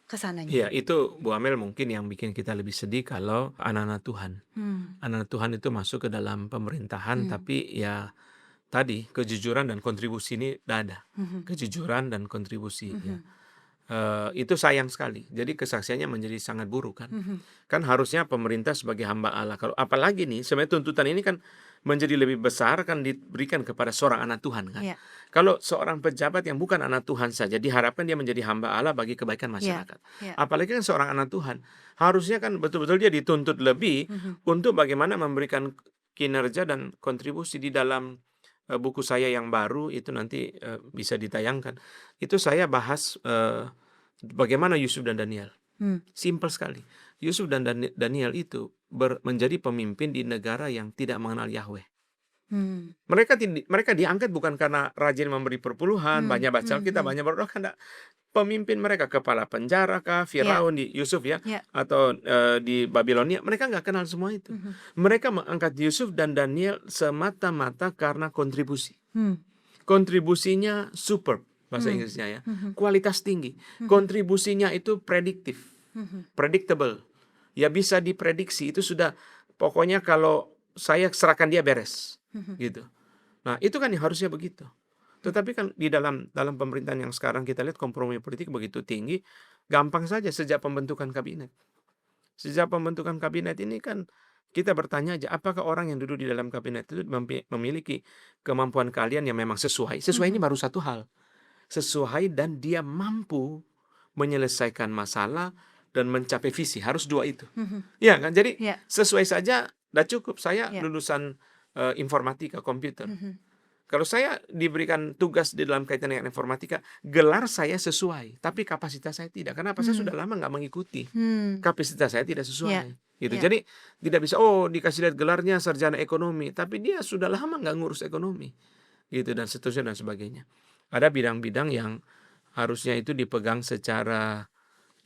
B: kesananya?
A: Iya, itu Bu Amel mungkin yang bikin kita lebih sedih kalau anak-anak Tuhan. Anak-anak Tuhan itu masuk ke dalam pemerintahan, tapi ya tadi kejujuran dan kontribusi ini tidak ada. Kejujuran dan kontribusi ya. Itu sayang sekali. Jadi kesaksiannya menjadi sangat buruk kan. Kan harusnya pemerintah sebagai hamba Allah. Kalau apalagi nih, sebenarnya tuntutan ini kan menjadi lebih besar kan diberikan kepada seorang anak Tuhan kan.
B: Iya.
A: Kalau seorang pejabat yang bukan anak Tuhan saja diharapkan dia menjadi hamba Allah bagi kebaikan masyarakat.
B: Iya.
A: Apalagi kan seorang anak Tuhan, harusnya kan betul-betul dia dituntut lebih untuk bagaimana memberikan kinerja dan kontribusi di dalam buku saya yang baru itu nanti bisa ditayangkan. Itu saya bahas bagaimana Yusuf dan Daniel. Simpel sekali. Yusuf dan Daniel itu menjadi pemimpin di negara yang tidak mengenal Yahweh. Mereka diangkat bukan karena rajin memberi perpuluhan, banyak baca Alkitab, banyak berdoa, enggak. Pemimpin mereka, kepala penjara kah, Firaun di Yusuf ya, atau di Babilonia, mereka nggak kenal semua itu. Mereka mengangkat Yusuf dan Daniel semata-mata karena kontribusi. Kontribusinya superb, bahasa Inggrisnya ya, kualitas tinggi. Kontribusinya itu prediktif, predictable, ya bisa diprediksi. Itu sudah, pokoknya kalau saya serahkan dia beres, gitu. Nah itu kan yang harusnya begitu. Tetapi kan di dalam pemerintahan yang sekarang kita lihat kompromi politik begitu tinggi, gampang saja sejak pembentukan kabinet. Sejak pembentukan kabinet ini kan kita bertanya aja, apakah orang yang duduk di dalam kabinet itu memiliki kemampuan kalian yang memang sesuai. Sesuai ini baru satu hal. Sesuai dan dia mampu menyelesaikan masalah dan mencapai visi. Harus dua itu. Ya kan? Jadi sesuai saja udah cukup. Saya lulusan informatika komputer. Kalau saya diberikan tugas di dalam kaitan dengan informatika, gelar saya sesuai, tapi kapasitas saya tidak. Kenapa? Saya sudah lama nggak mengikuti. Kapasitas saya tidak sesuai. Gitu. Jadi tidak bisa, dikasih lihat gelarnya sarjana ekonomi, tapi dia sudah lama nggak ngurus ekonomi. Gitu, dan seterusnya dan sebagainya. Ada bidang-bidang yang harusnya itu dipegang secara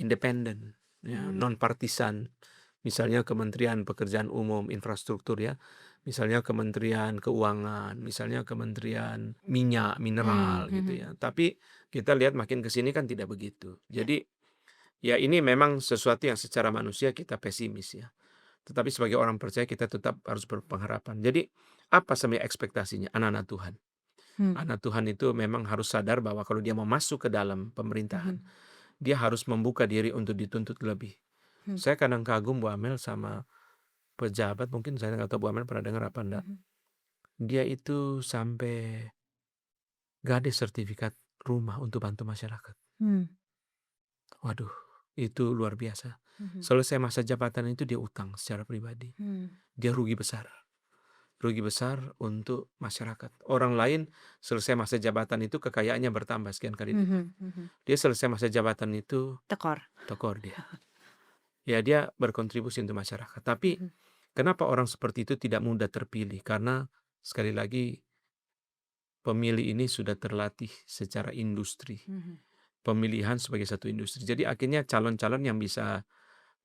A: independen, ya, non-partisan. Misalnya Kementerian Pekerjaan Umum, Infrastruktur ya. Misalnya Kementerian Keuangan, misalnya Kementerian Minyak, Mineral gitu ya. Tapi kita lihat makin ke sini kan tidak begitu. Jadi ya ini memang sesuatu yang secara manusia kita pesimis ya. Tetapi sebagai orang percaya kita tetap harus berpengharapan. Jadi apa sebenarnya ekspektasinya anak-anak Tuhan? Anak Tuhan itu memang harus sadar bahwa kalau dia mau masuk ke dalam pemerintahan, dia harus membuka diri untuk dituntut lebih. Saya kadang kagum Bu Amel sama pejabat, mungkin saya nggak tahu Bu Amel pernah dengar apa enggak. Dia itu sampai gak ada sertifikat rumah untuk bantu masyarakat. Waduh, itu luar biasa. Selesai masa jabatan itu dia utang secara pribadi. Dia rugi besar. Rugi besar untuk masyarakat. Orang lain selesai masa jabatan itu kekayaannya bertambah sekian kali lipat. Dia selesai masa jabatan itu tekor dia. Ya dia berkontribusi untuk masyarakat. Tapi kenapa orang seperti itu tidak mudah terpilih? Karena sekali lagi pemilih ini sudah terlatih secara industri. Pemilihan sebagai satu industri. Jadi akhirnya calon-calon yang bisa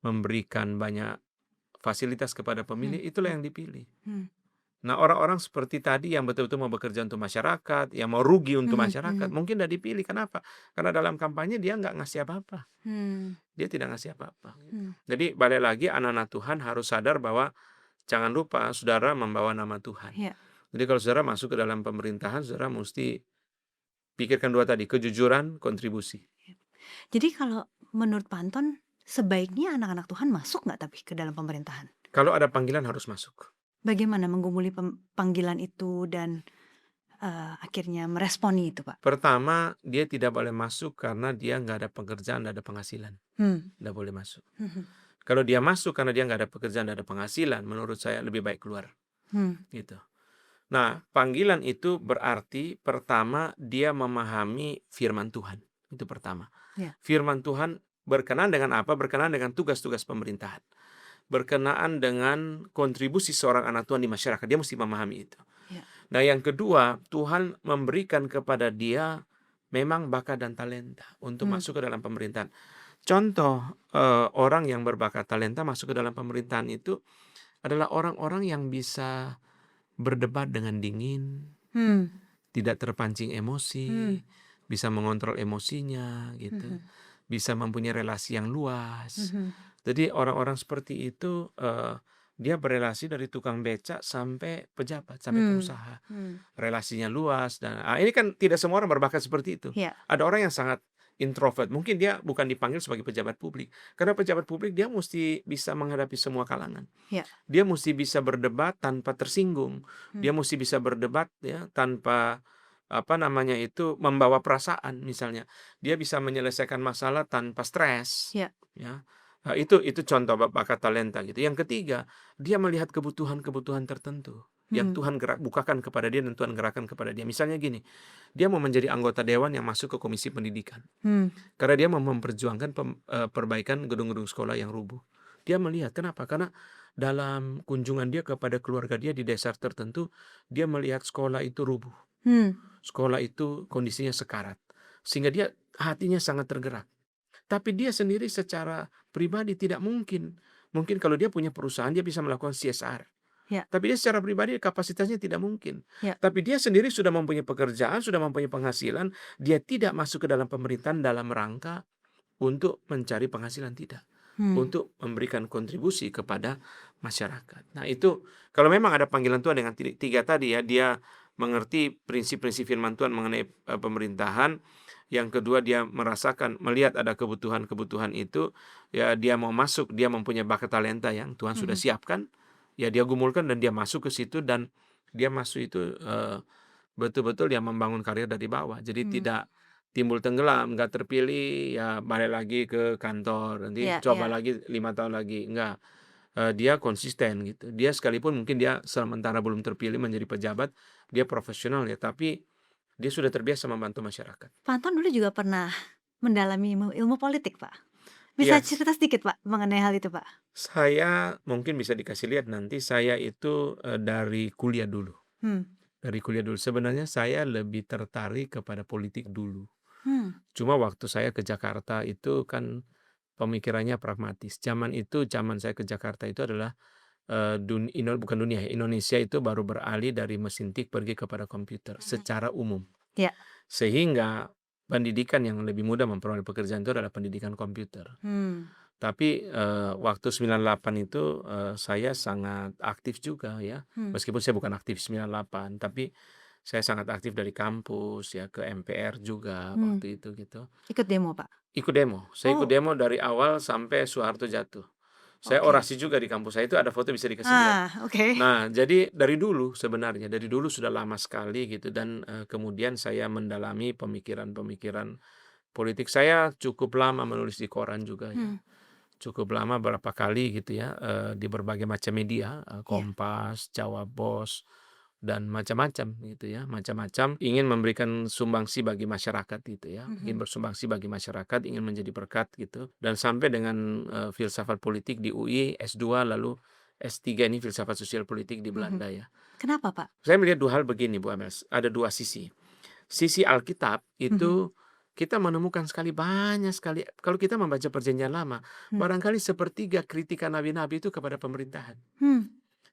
A: memberikan banyak fasilitas kepada pemilih itulah yang dipilih. Nah orang-orang seperti tadi yang betul-betul mau bekerja untuk masyarakat, yang mau rugi untuk masyarakat, mungkin tidak dipilih. Kenapa? Karena dalam kampanye dia nggak ngasih apa-apa. Dia tidak ngasih apa-apa. Jadi balik lagi anak-anak Tuhan harus sadar bahwa jangan lupa saudara membawa nama Tuhan. Jadi kalau saudara masuk ke dalam pemerintahan, saudara mesti pikirkan dua tadi, kejujuran, kontribusi.
B: Jadi kalau menurut Pak Anton, sebaiknya anak-anak Tuhan masuk nggak tapi ke dalam pemerintahan?
A: Kalau ada panggilan harus masuk.
B: Bagaimana menggumuli panggilan itu dan akhirnya meresponi itu Pak?
A: Pertama, dia tidak boleh masuk karena dia nggak ada pekerjaan, nggak ada penghasilan. Nggak boleh masuk. Kalau dia masuk karena dia nggak ada pekerjaan, nggak ada penghasilan, menurut saya lebih baik keluar. Gitu. Nah, panggilan itu berarti pertama dia memahami firman Tuhan. Itu pertama. Firman Tuhan berkenaan dengan apa? Berkenaan dengan tugas-tugas pemerintahan. Berkenaan dengan kontribusi seorang anak Tuhan di masyarakat. Dia mesti memahami itu. Nah yang kedua, Tuhan memberikan kepada dia memang bakat dan talenta untuk masuk ke dalam pemerintahan. Contoh orang yang berbakat talenta masuk ke dalam pemerintahan itu adalah orang-orang yang bisa berdebat dengan dingin,
B: Hmm.
A: tidak terpancing emosi,
B: Hmm.
A: bisa mengontrol emosinya gitu,
B: Mhm.
A: bisa mempunyai relasi yang luas.
B: Mhm.
A: Jadi orang-orang seperti itu dia berelasi dari tukang becak sampai pejabat, sampai
B: Hmm.
A: pengusaha.
B: Hmm.
A: Relasinya luas dan ini kan tidak semua orang berbakat seperti itu.
B: Ya.
A: Ada orang yang sangat introvert, mungkin dia bukan dipanggil sebagai pejabat publik. Karena pejabat publik dia mesti bisa menghadapi semua kalangan.
B: Ya.
A: Dia mesti bisa berdebat tanpa tersinggung. Dia mesti bisa berdebat ya tanpa membawa perasaan misalnya. Dia bisa menyelesaikan masalah tanpa stres.
B: Ya.
A: Ya. Nah, itu contoh bakat talenta gitu. Yang ketiga, dia melihat kebutuhan-kebutuhan tertentu yang Tuhan bukakan kepada dia dan Tuhan gerakkan kepada dia. Misalnya gini, dia mau menjadi anggota dewan yang masuk ke komisi pendidikan. Karena dia mau memperjuangkan perbaikan gedung-gedung sekolah yang rubuh. Dia melihat, kenapa? Karena dalam kunjungan dia kepada keluarga dia di desa tertentu, dia melihat sekolah itu rubuh. Sekolah itu kondisinya sekarat. Sehingga dia hatinya sangat tergerak. Tapi dia sendiri secara pribadi tidak mungkin. Mungkin kalau dia punya perusahaan, dia bisa melakukan CSR.
B: Ya.
A: Tapi dia secara pribadi kapasitasnya tidak mungkin.
B: Ya.
A: Tapi dia sendiri sudah mempunyai pekerjaan, sudah mempunyai penghasilan. Dia tidak masuk ke dalam pemerintahan dalam rangka untuk mencari penghasilan, tidak. Untuk memberikan kontribusi kepada masyarakat. Nah itu, kalau memang ada panggilan Tuhan dengan tiga tadi ya, dia mengerti prinsip-prinsip firman Tuhan mengenai pemerintahan. Yang kedua, dia melihat ada kebutuhan-kebutuhan itu, ya dia mau masuk, dia mempunyai bakat talenta yang Tuhan sudah siapkan, ya dia gumulkan dan dia masuk ke situ, dan dia masuk itu betul-betul dia membangun karir dari bawah. Jadi tidak timbul tenggelam, nggak terpilih, ya balik lagi ke kantor, nanti
B: Ya,
A: coba
B: ya.
A: lagi 5 tahun lagi, enggak. Dia konsisten gitu. Dia sekalipun mungkin dia sementara belum terpilih menjadi pejabat, dia profesional ya, tapi dia sudah terbiasa membantu masyarakat.
B: Pak Anton dulu juga pernah mendalami ilmu politik, Pak. Bisa
A: Yes.
B: cerita sedikit, Pak, mengenai hal itu, Pak?
A: Saya mungkin bisa dikasih lihat nanti, saya itu dari kuliah dulu. Dari kuliah dulu. Sebenarnya saya lebih tertarik kepada politik dulu. Cuma waktu saya ke Jakarta itu kan pemikirannya pragmatis. Zaman saya ke Jakarta itu adalah Indonesia itu baru beralih dari mesin tik pergi kepada komputer secara umum.
B: Ya.
A: Sehingga pendidikan yang lebih mudah memperoleh pekerjaan itu adalah pendidikan komputer. Tapi waktu 98 itu saya sangat aktif juga ya. Meskipun saya bukan aktif 98, tapi saya sangat aktif dari kampus ya, ke MPR juga waktu itu gitu.
B: Ikut demo, Pak?
A: Ikut demo. Saya ikut demo dari awal sampai Soeharto jatuh. Saya orasi juga di kampus saya, itu ada foto bisa dikasih lihat.
B: Oke.
A: Nah, jadi dari dulu sebenarnya, dari dulu sudah lama sekali gitu, dan kemudian saya mendalami pemikiran-pemikiran politik. Saya cukup lama menulis di koran juga ya. Cukup lama, berapa kali gitu ya, di berbagai macam media, Kompas, Jawa Pos, dan macam-macam gitu ya, macam-macam, ingin memberikan sumbangsi bagi masyarakat gitu ya, ingin bersumbangsi bagi masyarakat, ingin menjadi berkat gitu, dan sampai dengan filsafat politik di UI S2, lalu S3 ini filsafat sosial politik di Belanda ya.
B: Kenapa, Pak?
A: Saya melihat dua hal begini, Bu Amel, ada dua sisi. Sisi Alkitab itu kita menemukan banyak sekali, kalau kita membaca Perjanjian Lama, barangkali sepertiga kritikan nabi-nabi itu kepada pemerintahan.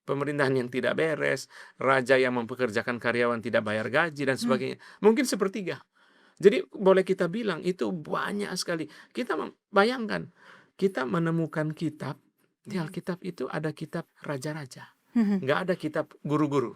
A: Pemerintahan yang tidak beres, raja yang mempekerjakan karyawan tidak bayar gaji dan sebagainya. Mungkin sepertiga. Jadi boleh kita bilang itu banyak sekali. Kita bayangkan, kita menemukan kitab, di Alkitab itu ada kitab raja-raja. Nggak ada kitab guru-guru.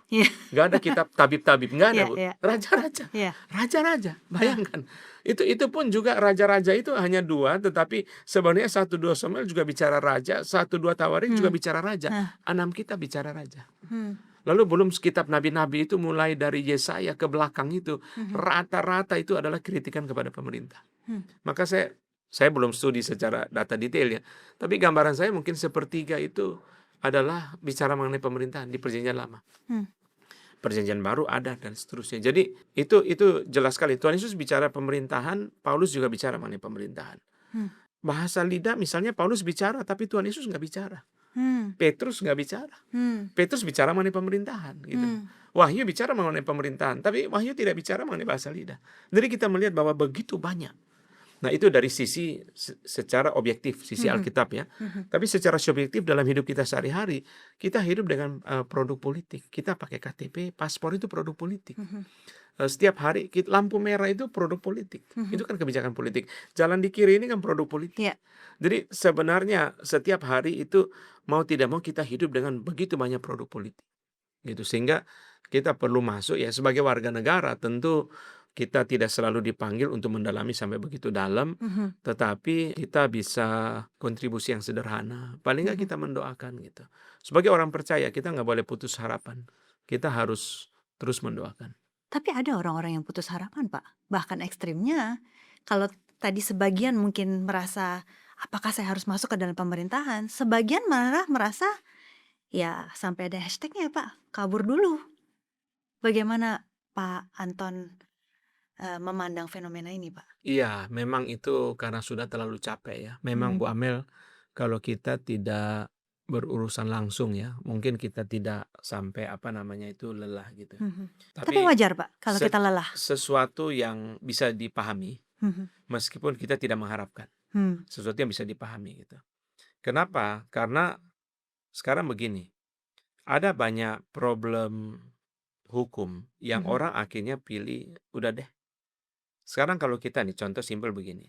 A: Nggak ada kitab tabib-tabib. Nggak ada, Bu. Raja-raja. Raja-raja. Bayangkan. Itu pun juga raja-raja itu hanya 2, tetapi sebenarnya 1-2 Samuel juga bicara raja, 1-2 Tawarik juga bicara raja. 6 kitab bicara raja. Lalu belum kitab nabi-nabi itu, mulai dari Yesaya ke belakang itu, rata-rata itu adalah kritikan kepada pemerintah. Maka saya belum studi secara data detail ya, tapi gambaran saya mungkin sepertiga itu adalah bicara mengenai pemerintahan di Perjanjian Lama. Perjanjian Baru ada dan seterusnya. Jadi itu jelas sekali. Tuhan Yesus bicara pemerintahan, Paulus juga bicara mengenai pemerintahan. Bahasa lidah misalnya Paulus bicara, tapi Tuhan Yesus nggak bicara. Petrus nggak bicara. Petrus bicara mengenai pemerintahan gitu. Wahyu bicara mengenai pemerintahan, tapi Wahyu tidak bicara mengenai bahasa lidah. Jadi kita melihat bahwa begitu banyak Nah, itu dari sisi secara objektif, sisi
B: Mhm.
A: Alkitab ya.
B: Mhm.
A: Tapi secara subjektif dalam hidup kita sehari-hari, kita hidup dengan produk politik. Kita pakai KTP, paspor itu produk politik.
B: Mhm.
A: Setiap hari lampu merah itu produk politik.
B: Mhm.
A: Itu kan kebijakan politik. Jalan di kiri ini kan produk politik.
B: Ya.
A: Jadi sebenarnya setiap hari itu mau tidak mau kita hidup dengan begitu banyak produk politik. Gitu. Sehingga kita perlu masuk ya sebagai warga negara, tentu kita tidak selalu dipanggil untuk mendalami sampai begitu dalam,
B: Mhm.
A: tetapi kita bisa kontribusi yang sederhana. Paling nggak
B: Mhm.
A: kita mendoakan gitu. Sebagai orang percaya kita nggak boleh putus harapan. Kita harus terus mendoakan.
B: Tapi ada orang-orang yang putus harapan, Pak. Bahkan ekstrimnya, kalau tadi sebagian mungkin merasa, apakah saya harus masuk ke dalam pemerintahan? Sebagian malah merasa, ya sampai ada hashtagnya Pak, kabur dulu. Bagaimana Pak Anton memandang fenomena ini, Pak?
A: Iya, memang itu karena sudah terlalu capek ya. Memang
B: Mhm.
A: Bu Amel, kalau kita tidak berurusan langsung ya, mungkin kita tidak sampai itu lelah gitu.
B: Mhm. Tapi
A: Tapi
B: wajar Pak, kalau kita lelah.
A: sesuatu yang bisa dipahami,
B: Mhm.
A: meskipun kita tidak mengharapkan. Sesuatu yang bisa dipahami gitu. Kenapa? Karena sekarang begini, ada banyak problem hukum yang
B: Mhm.
A: orang akhirnya pilih, udah deh. Sekarang kalau kita nih, contoh simpel begini.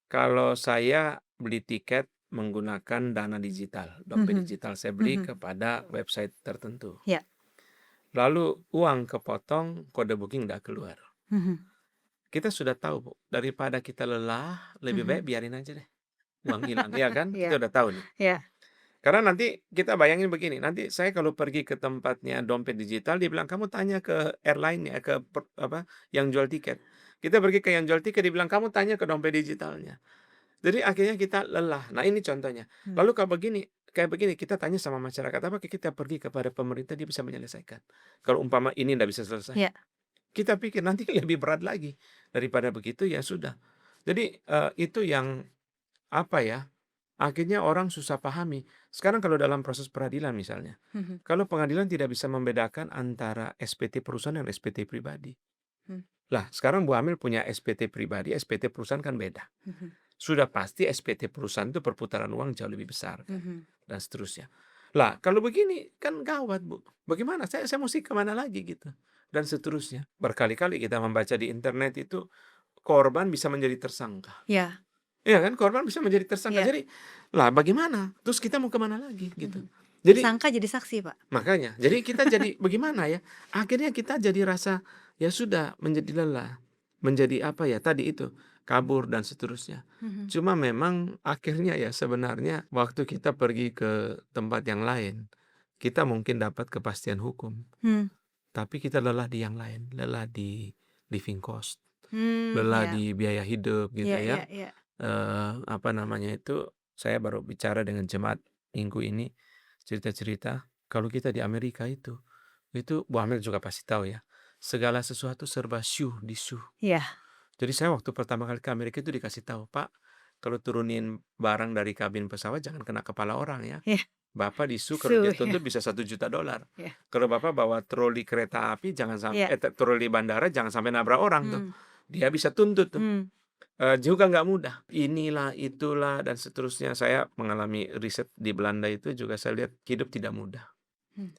A: Kalau saya beli tiket menggunakan dana digital, dompet
B: Mhm.
A: digital, saya beli
B: Mhm.
A: kepada website tertentu.
B: Ya.
A: Lalu uang kepotong, kode booking nggak keluar.
B: Mhm.
A: Kita sudah tahu, Bu, daripada kita lelah, lebih baik
B: Mhm.
A: biarin aja deh. Uang hilang, ya kan?
B: Ya.
A: Kita udah tahu nih.
B: Ya.
A: Karena nanti kita bayangin begini, nanti saya kalau pergi ke tempatnya dompet digital, dia bilang, kamu tanya ke airline ya, yang jual tiket. Kita pergi ke yang jual tiket, dia bilang, kamu tanya ke dompet digitalnya. Jadi akhirnya kita lelah. Nah, ini contohnya. Lalu kalau kayak begini, kita tanya sama masyarakat, apakah kita pergi kepada pemerintah, dia bisa menyelesaikan. Kalau umpama ini tidak bisa selesai.
B: Ya.
A: Kita pikir nanti lebih berat lagi. Daripada begitu, ya sudah. Jadi itu yang akhirnya orang susah pahami. Sekarang kalau dalam proses peradilan misalnya,
B: Mhm.
A: kalau pengadilan tidak bisa membedakan antara SPT perusahaan dan SPT pribadi. Lah, sekarang Bu Amil punya SPT pribadi, SPT perusahaan kan beda.
B: Mhm.
A: Sudah pasti SPT perusahaan itu perputaran uang jauh lebih besar kan,
B: Mhm.
A: dan seterusnya. Lah, kalau begini kan gawat, Bu. Bagaimana? Saya mesti kemana lagi gitu, dan seterusnya. Berkali-kali kita membaca di internet itu korban bisa menjadi tersangka.
B: Ya.
A: Iya kan, korban bisa menjadi tersangka.
B: Ya.
A: Jadi, lah bagaimana? Terus kita mau kemana lagi gitu.
B: Mhm.
A: Jadi
B: Tersangka jadi saksi, Pak.
A: makanya, jadi kita jadi bagaimana ya? Akhirnya kita jadi rasa ya sudah menjadi lelah, menjadi tadi itu kabur dan seterusnya.
B: Mhm.
A: Cuma memang akhirnya ya sebenarnya waktu kita pergi ke tempat yang lain, kita mungkin dapat kepastian hukum, tapi kita lelah di yang lain, lelah di living cost, lelah
B: Ya.
A: di biaya hidup gitu
B: Ya,
A: ya.
B: ya, ya.
A: Saya baru bicara dengan jemaat minggu ini, cerita-cerita kalau kita di Amerika itu Bu Amel juga pasti tahu ya, segala sesuatu serba disuh.
B: Ya.
A: Jadi saya waktu pertama kali ke Amerika itu dikasih tahu, Pak, kalau turunin barang dari kabin pesawat jangan kena kepala orang ya.
B: Ya.
A: Bapak disu kalau dia
B: Ya.
A: tuntut bisa $1 juta.
B: Ya.
A: Kalau Bapak bawa troli kereta api jangan sampai
B: Ya.
A: troli bandara jangan sampai nabrak orang tuh. Dia bisa tuntut tuh. Juga nggak mudah. Inilah, itulah, dan seterusnya. Saya mengalami riset di Belanda itu juga saya lihat hidup tidak mudah.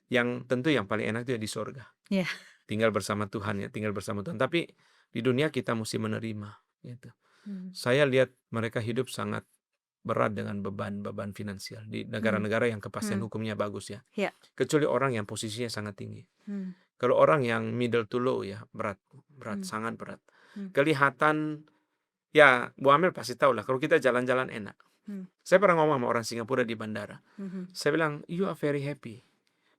A: Yang tentu yang paling enak itu ya di sorga.
B: Ya.
A: Tinggal bersama Tuhan ya, tinggal bersama Tuhan. Tapi di dunia kita mesti menerima. Gitu. Saya lihat mereka hidup sangat berat dengan beban finansial di negara-negara yang kepastian hukumnya bagus ya.
B: Ya.
A: Kecuali orang yang posisinya sangat tinggi. Kalau orang yang middle to low ya berat, sangat berat. Kelihatan ya Bu Amel pasti tahu lah kalau kita jalan-jalan enak. Saya pernah ngomong sama orang Singapura di bandara. Saya bilang, you are very happy.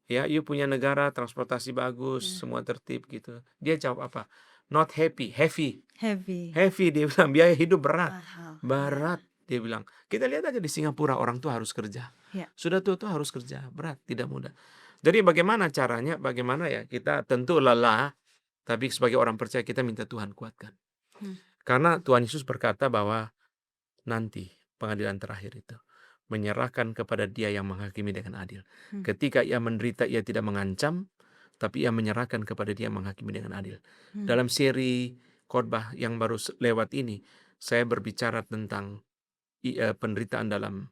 A: Ya, you punya negara, transportasi bagus, semua tertib gitu. Dia jawab apa? Not happy, heavy. Heavy, dia bilang, biaya hidup berat. Berat, dia bilang. Kita lihat aja di Singapura, orang tua harus kerja.
B: Ya.
A: Sudah tua harus kerja, berat, tidak mudah. Jadi bagaimana caranya? Bagaimana ya? Kita tentu lelah, tapi sebagai orang percaya kita minta Tuhan kuatkan. Karena Tuhan Yesus berkata bahwa nanti pengadilan terakhir itu menyerahkan kepada Dia yang menghakimi dengan adil. Ketika ia menderita, ia tidak mengancam, tapi ia menyerahkan kepada Dia yang menghakimi dengan adil. Dalam seri khotbah yang baru lewat ini, saya berbicara tentang penderitaan dalam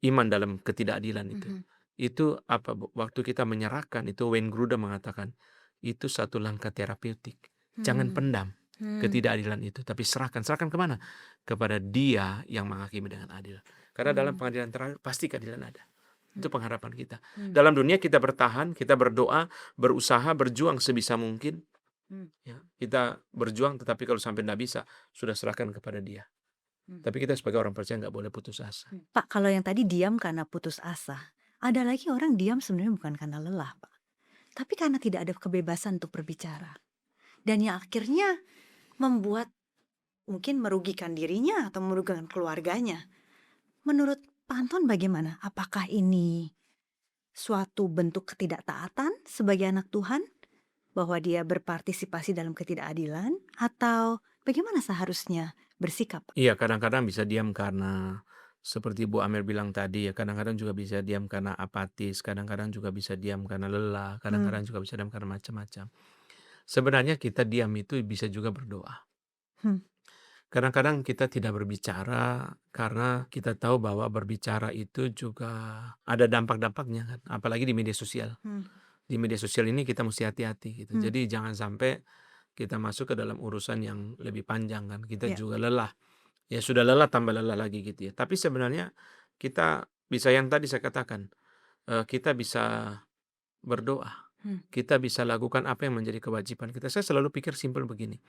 A: iman dalam ketidakadilan itu.
B: Mhm.
A: Itu apa, Bu? Waktu kita menyerahkan itu Wayne Grudem mengatakan, itu satu langkah terapeutik. Jangan
B: Hmm.
A: pendam
B: Hmm.
A: ketidakadilan itu, tapi serahkan. Serahkan kemana? Kepada Dia yang menghakimi dengan adil. Karena dalam pengadilan terakhir pasti keadilan ada. Itu pengharapan kita. Dalam dunia kita bertahan, kita berdoa, berusaha, berjuang sebisa mungkin. Ya, kita berjuang, tetapi kalau sampai tidak bisa, sudah serahkan kepada Dia. Tapi kita sebagai orang percaya nggak boleh putus asa.
B: Pak, kalau yang tadi diam karena putus asa, ada lagi orang diam sebenarnya bukan karena lelah, Pak. Tapi karena tidak ada kebebasan untuk berbicara. Dan yang akhirnya membuat mungkin merugikan dirinya atau merugikan keluarganya. Menurut Pak Anton bagaimana? Apakah ini suatu bentuk ketidaktaatan sebagai anak Tuhan? Bahwa dia berpartisipasi dalam ketidakadilan? Atau bagaimana seharusnya bersikap?
A: Iya, kadang-kadang bisa diam karena seperti Bu Amel bilang tadi ya, kadang-kadang juga bisa diam karena apatis, kadang-kadang juga bisa diam karena lelah, kadang-kadang juga bisa diam karena macam-macam. Sebenarnya kita diam itu bisa juga berdoa.
B: Hmm.
A: Kadang-kadang kita tidak berbicara karena kita tahu bahwa berbicara itu juga ada dampak-dampaknya kan, apalagi di media sosial. Di media sosial ini kita mesti hati-hati gitu. Jadi jangan sampai kita masuk ke dalam urusan yang lebih panjang kan. Kita
B: Ya.
A: juga lelah. Ya sudah lelah tambah lelah lagi gitu ya. Tapi sebenarnya kita bisa yang tadi saya katakan, kita bisa berdoa. Kita bisa lakukan apa yang menjadi kewajiban kita. Saya selalu pikir simpel begini.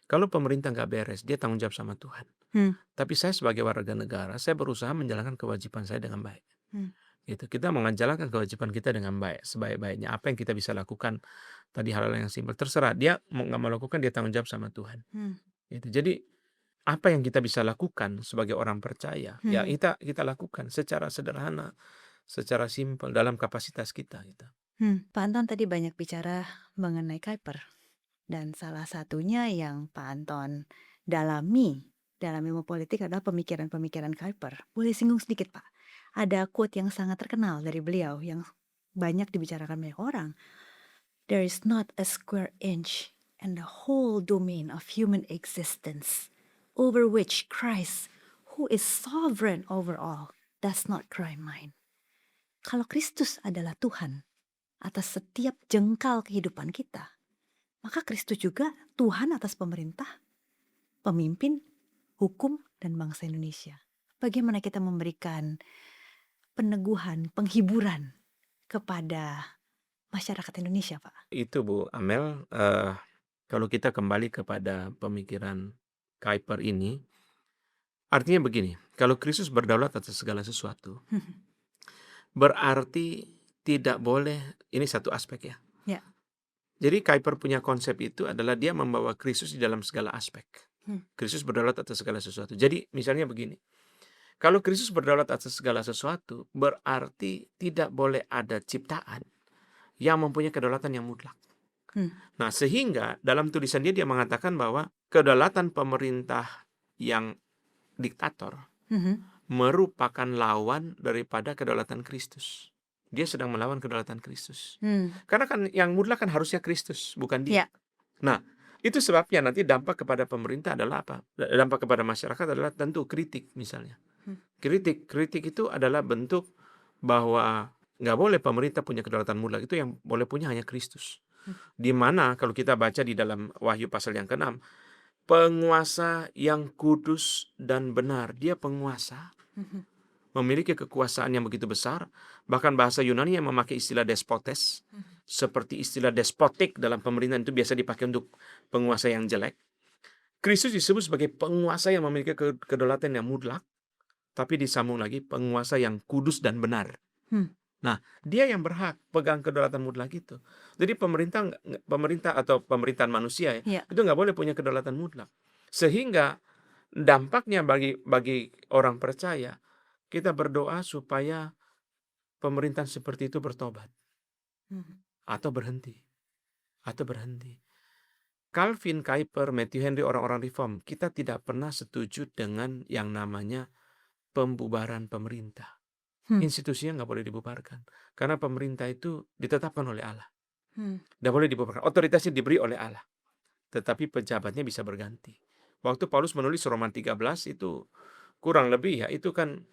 A: Kalau pemerintah nggak beres, dia tanggung jawab sama Tuhan. Tapi saya sebagai warga negara, saya berusaha menjalankan kewajiban saya dengan baik. Gitu. Kita menjalankan kewajiban kita dengan baik, sebaik-baiknya. Apa yang kita bisa lakukan, tadi hal-hal yang simpel. Terserah, dia mau nggak mau lakukan, dia tanggung jawab sama Tuhan. Gitu. Jadi, apa yang kita bisa lakukan sebagai orang percaya, ya kita lakukan secara sederhana, secara simpel, dalam kapasitas kita. Gitu.
B: Pak Anton tadi banyak bicara mengenai Kuiper. Dan salah satunya yang Pak Anton dalami dalam ilmu politik adalah pemikiran-pemikiran Kuiper. Boleh singgung sedikit, Pak? Ada quote yang sangat terkenal dari beliau yang banyak dibicarakan banyak orang. There is not a square inch in the whole domain of human existence over which Christ, who is sovereign over all, does not cry mine. Kalau Kristus adalah Tuhan atas setiap jengkal kehidupan kita, maka Kristus juga Tuhan atas pemerintah, pemimpin, hukum, dan bangsa Indonesia. Bagaimana kita memberikan peneguhan, penghiburan kepada masyarakat Indonesia, Pak?
A: Itu Bu Amel, kalau kita kembali kepada pemikiran Kuiper ini, artinya begini, kalau Kristus berdaulat atas segala sesuatu, berarti tidak boleh, ini satu aspek ya.
B: Ya.
A: Jadi Kuiper punya konsep itu adalah dia membawa Kristus di dalam segala aspek. Kristus berdaulat atas segala sesuatu. Jadi misalnya begini, kalau Kristus berdaulat atas segala sesuatu, berarti tidak boleh ada ciptaan yang mempunyai kedaulatan yang mutlak. Nah, sehingga dalam tulisan dia mengatakan bahwa kedaulatan pemerintah yang diktator merupakan lawan daripada kedaulatan Kristus. Dia sedang melawan kedaulatan Kristus. Karena kan yang mutlak kan harusnya Kristus, bukan dia.
B: Ya.
A: Nah, itu sebabnya nanti dampak kepada pemerintah adalah apa? Dampak kepada masyarakat adalah tentu kritik misalnya. Kritik itu adalah bentuk bahwa nggak boleh pemerintah punya kedaulatan mutlak, itu yang boleh punya hanya Kristus. Di mana kalau kita baca di dalam Wahyu pasal yang ke-6, penguasa yang kudus dan benar, dia penguasa, memiliki kekuasaan yang begitu besar, bahkan bahasa Yunani yang memakai istilah despotes, seperti istilah despotik dalam pemerintahan itu biasa dipakai untuk penguasa yang jelek. Kristus disebut sebagai penguasa yang memiliki kedaulatan yang mutlak, tapi disambung lagi penguasa yang kudus dan benar. Nah, dia yang berhak pegang kedaulatan mutlak itu. Jadi pemerintah atau pemerintahan manusia itu nggak boleh punya kedaulatan mutlak. Sehingga dampaknya bagi orang percaya, kita berdoa supaya pemerintahan seperti itu bertobat atau berhenti. Calvin, Kuiper, Matthew Henry, orang-orang reform, kita tidak pernah setuju dengan yang namanya pembubaran pemerintah. Institusinya nggak boleh dibubarkan. Karena pemerintah itu ditetapkan oleh Allah. Nggak boleh dibubarkan. Otoritasnya diberi oleh Allah. Tetapi pejabatnya bisa berganti. Waktu Paulus menulis Roma 13 itu kurang lebih ya, itu kan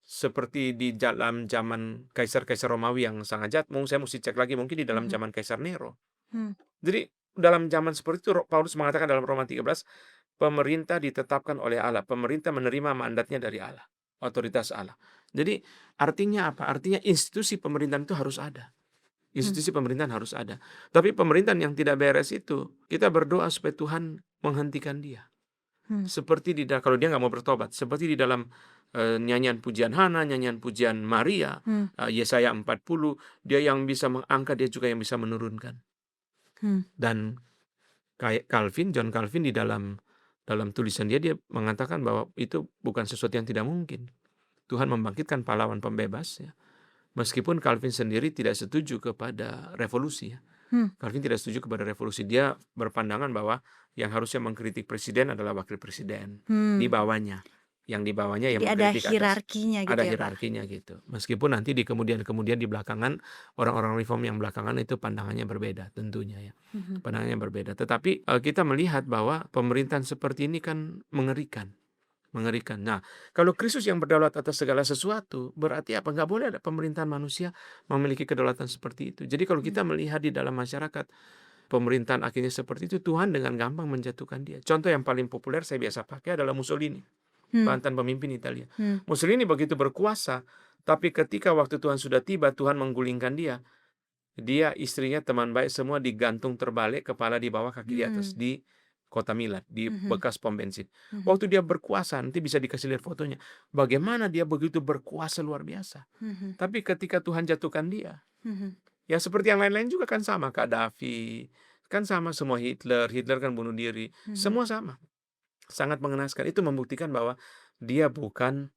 A: seperti di dalam zaman kaisar-kaisar Romawi yang sangat jahat. Saya mesti cek lagi, mungkin di dalam
B: Mhm.
A: zaman Kaisar Nero.
B: Hmm.
A: Jadi dalam zaman seperti itu Paulus mengatakan dalam Roma 13, pemerintah ditetapkan oleh Allah. Pemerintah menerima mandatnya dari Allah, otoritas Allah. Jadi artinya apa? Artinya institusi pemerintahan itu harus ada.
B: Hmm.
A: Institusi pemerintahan harus ada. Tapi pemerintahan yang tidak beres itu, kita berdoa supaya Tuhan menghentikan dia.
B: Hmm.
A: Seperti kalau dia nggak mau bertobat, seperti di dalam nyanyian pujian Hana, nyanyian pujian Maria,
B: Hmm.
A: Yesaya 40, dia yang bisa mengangkat, dia juga yang bisa menurunkan.
B: Hmm.
A: Dan kayak John Calvin di dalam tulisan dia mengatakan bahwa itu bukan sesuatu yang tidak mungkin. Tuhan membangkitkan pahlawan pembebas ya. Meskipun Calvin sendiri tidak setuju kepada revolusi ya.
B: Hmm.
A: Calvin tidak setuju kepada revolusi. Dia berpandangan bahwa yang harusnya mengkritik presiden adalah wakil presiden di
B: Hmm.
A: bawahnya. Yang di bawahnya yang
B: Jadi ada
A: mengkritik atas.
B: hierarkinya gitu
A: Ada
B: ya, Pak?
A: hierarkinya gitu. Meskipun nanti di kemudian di belakangan orang-orang reform yang belakangan itu pandangannya berbeda tentunya ya.
B: Mhm.
A: Pandangannya berbeda. Tetapi kita melihat bahwa pemerintahan seperti ini kan mengerikan. Mengerikan. Nah, kalau Kristus yang berdaulat atas segala sesuatu, berarti apa? Nggak boleh ada pemerintahan manusia memiliki kedaulatan seperti itu. Jadi kalau kita melihat di dalam masyarakat, pemerintahan akhirnya seperti itu, Tuhan dengan gampang menjatuhkan dia. Contoh yang paling populer saya biasa pakai adalah Mussolini,
B: Hmm.
A: mantan pemimpin Italia.
B: Hmm.
A: Mussolini begitu berkuasa, tapi ketika waktu Tuhan sudah tiba, Tuhan menggulingkan dia. Dia, istrinya, teman baik semua digantung terbalik, kepala di bawah, kaki di atas, di kota Milan, di
B: Mhm.
A: bekas pom bensin.
B: Mhm.
A: Waktu dia berkuasa, nanti bisa dikasih lihat fotonya, bagaimana dia begitu berkuasa luar biasa.
B: Mhm.
A: Tapi ketika Tuhan jatuhkan dia,
B: Mhm.
A: ya seperti yang lain-lain juga kan sama, Gaddafi, kan sama semua, Hitler kan bunuh diri,
B: Mhm.
A: semua sama. Sangat mengenaskan. Itu membuktikan bahwa dia bukan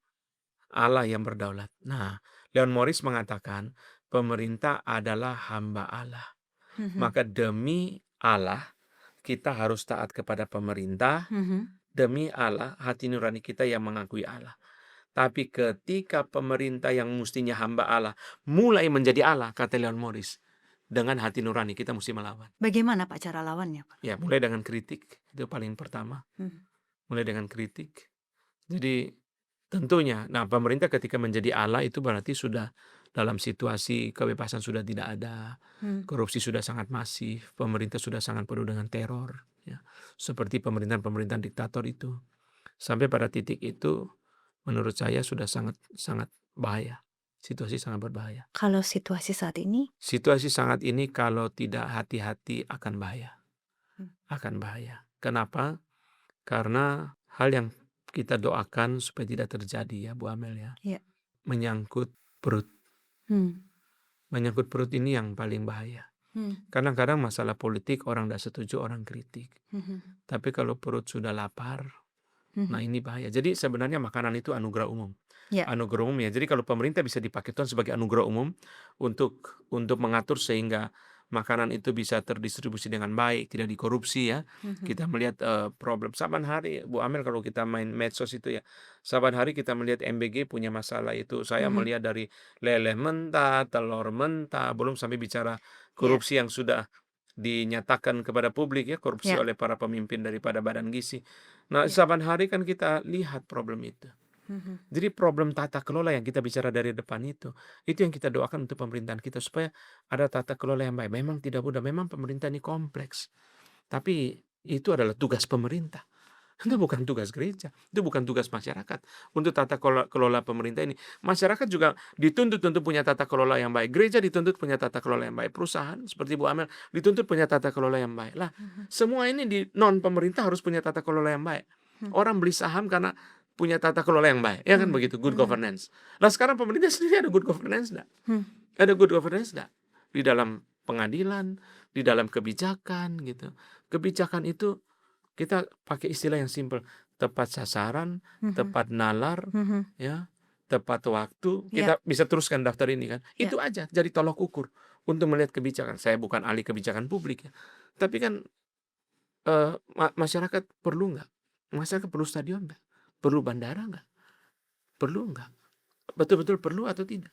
A: Allah yang berdaulat. Nah, Leon Morris mengatakan pemerintah adalah hamba Allah.
B: Mhm.
A: Maka demi Allah kita harus taat kepada pemerintah.
B: Mhm.
A: Demi Allah hati nurani kita yang mengakui Allah. Tapi ketika pemerintah yang mestinya hamba Allah mulai menjadi Allah, kata Leon Morris, dengan hati nurani kita mesti melawan.
B: Bagaimana Pak cara lawannya, Pak?
A: Ya, mulai dengan kritik, itu paling pertama.
B: Hmm.
A: Mulai dengan kritik. Jadi tentunya, nah pemerintah ketika menjadi Allah itu berarti sudah dalam situasi kebebasan sudah tidak ada,
B: Hmm.
A: korupsi sudah sangat masif, pemerintah sudah sangat penuh dengan teror, ya. Seperti pemerintahan-pemerintahan diktator itu. Sampai pada titik itu, menurut saya sudah sangat sangat bahaya. Situasi sangat berbahaya.
B: Kalau situasi saat ini?
A: Situasi sangat ini kalau tidak hati-hati akan bahaya.
B: Hmm.
A: Akan bahaya. Kenapa? Karena hal yang kita doakan supaya tidak terjadi ya Bu Amel ya.
B: Iya.
A: Menyangkut perut.
B: Hmm.
A: Menyangkut perut ini yang paling bahaya.
B: Hmm.
A: Kadang-kadang masalah politik orang tidak setuju, orang kritik.
B: Mhm.
A: Tapi kalau perut sudah lapar,
B: Mhm.
A: nah ini bahaya. Jadi sebenarnya makanan itu anugerah umum.
B: Ya.
A: Anugerah umum ya. Jadi kalau pemerintah bisa dipakai Tuhan sebagai anugerah umum untuk mengatur sehingga makanan itu bisa terdistribusi dengan baik, tidak dikorupsi ya.
B: Mhm.
A: Kita melihat problem saban hari Bu Amel, kalau kita main medsos itu ya, saban hari kita melihat MBG punya masalah itu. Saya
B: Mhm.
A: melihat dari lele mentah, telur mentah, belum sampai bicara
B: Ya.
A: korupsi yang sudah dinyatakan kepada publik ya, korupsi
B: Ya.
A: oleh para pemimpin daripada Badan Gizi. Nah,
B: Ya.
A: saban hari kan kita lihat problem itu.
B: Mhm.
A: Jadi problem tata kelola yang kita bicara dari depan itu yang kita doakan untuk pemerintahan kita supaya ada tata kelola yang baik. Memang tidak mudah, memang pemerintah ini kompleks. Tapi itu adalah tugas pemerintah. Itu bukan tugas gereja, itu bukan tugas masyarakat untuk tata kelola pemerintah ini. Masyarakat juga dituntut untuk punya tata kelola yang baik. Gereja dituntut punya tata kelola yang baik. Perusahaan seperti Bu Amel dituntut punya tata kelola yang baik. Lah, semua ini di non pemerintah harus punya tata kelola yang baik. Orang beli saham karena punya tata kelola yang baik, ya kan begitu, good governance. Lah sekarang pemerintah sendiri ada good governance enggak? Ada good governance enggak? Di dalam pengadilan, di dalam kebijakan gitu. Kebijakan itu kita pakai istilah yang simpel, tepat sasaran, tepat nalar,
B: Mhm.
A: ya, tepat waktu.
B: Ya.
A: Kita bisa teruskan daftar ini kan.
B: Ya.
A: Itu aja jadi tolok ukur untuk melihat kebijakan. Saya bukan ahli kebijakan publik ya. Tapi kan masyarakat perlu nggak? Masyarakat perlu stadion nggak? Perlu bandara nggak? Perlu nggak? Betul-betul perlu atau tidak?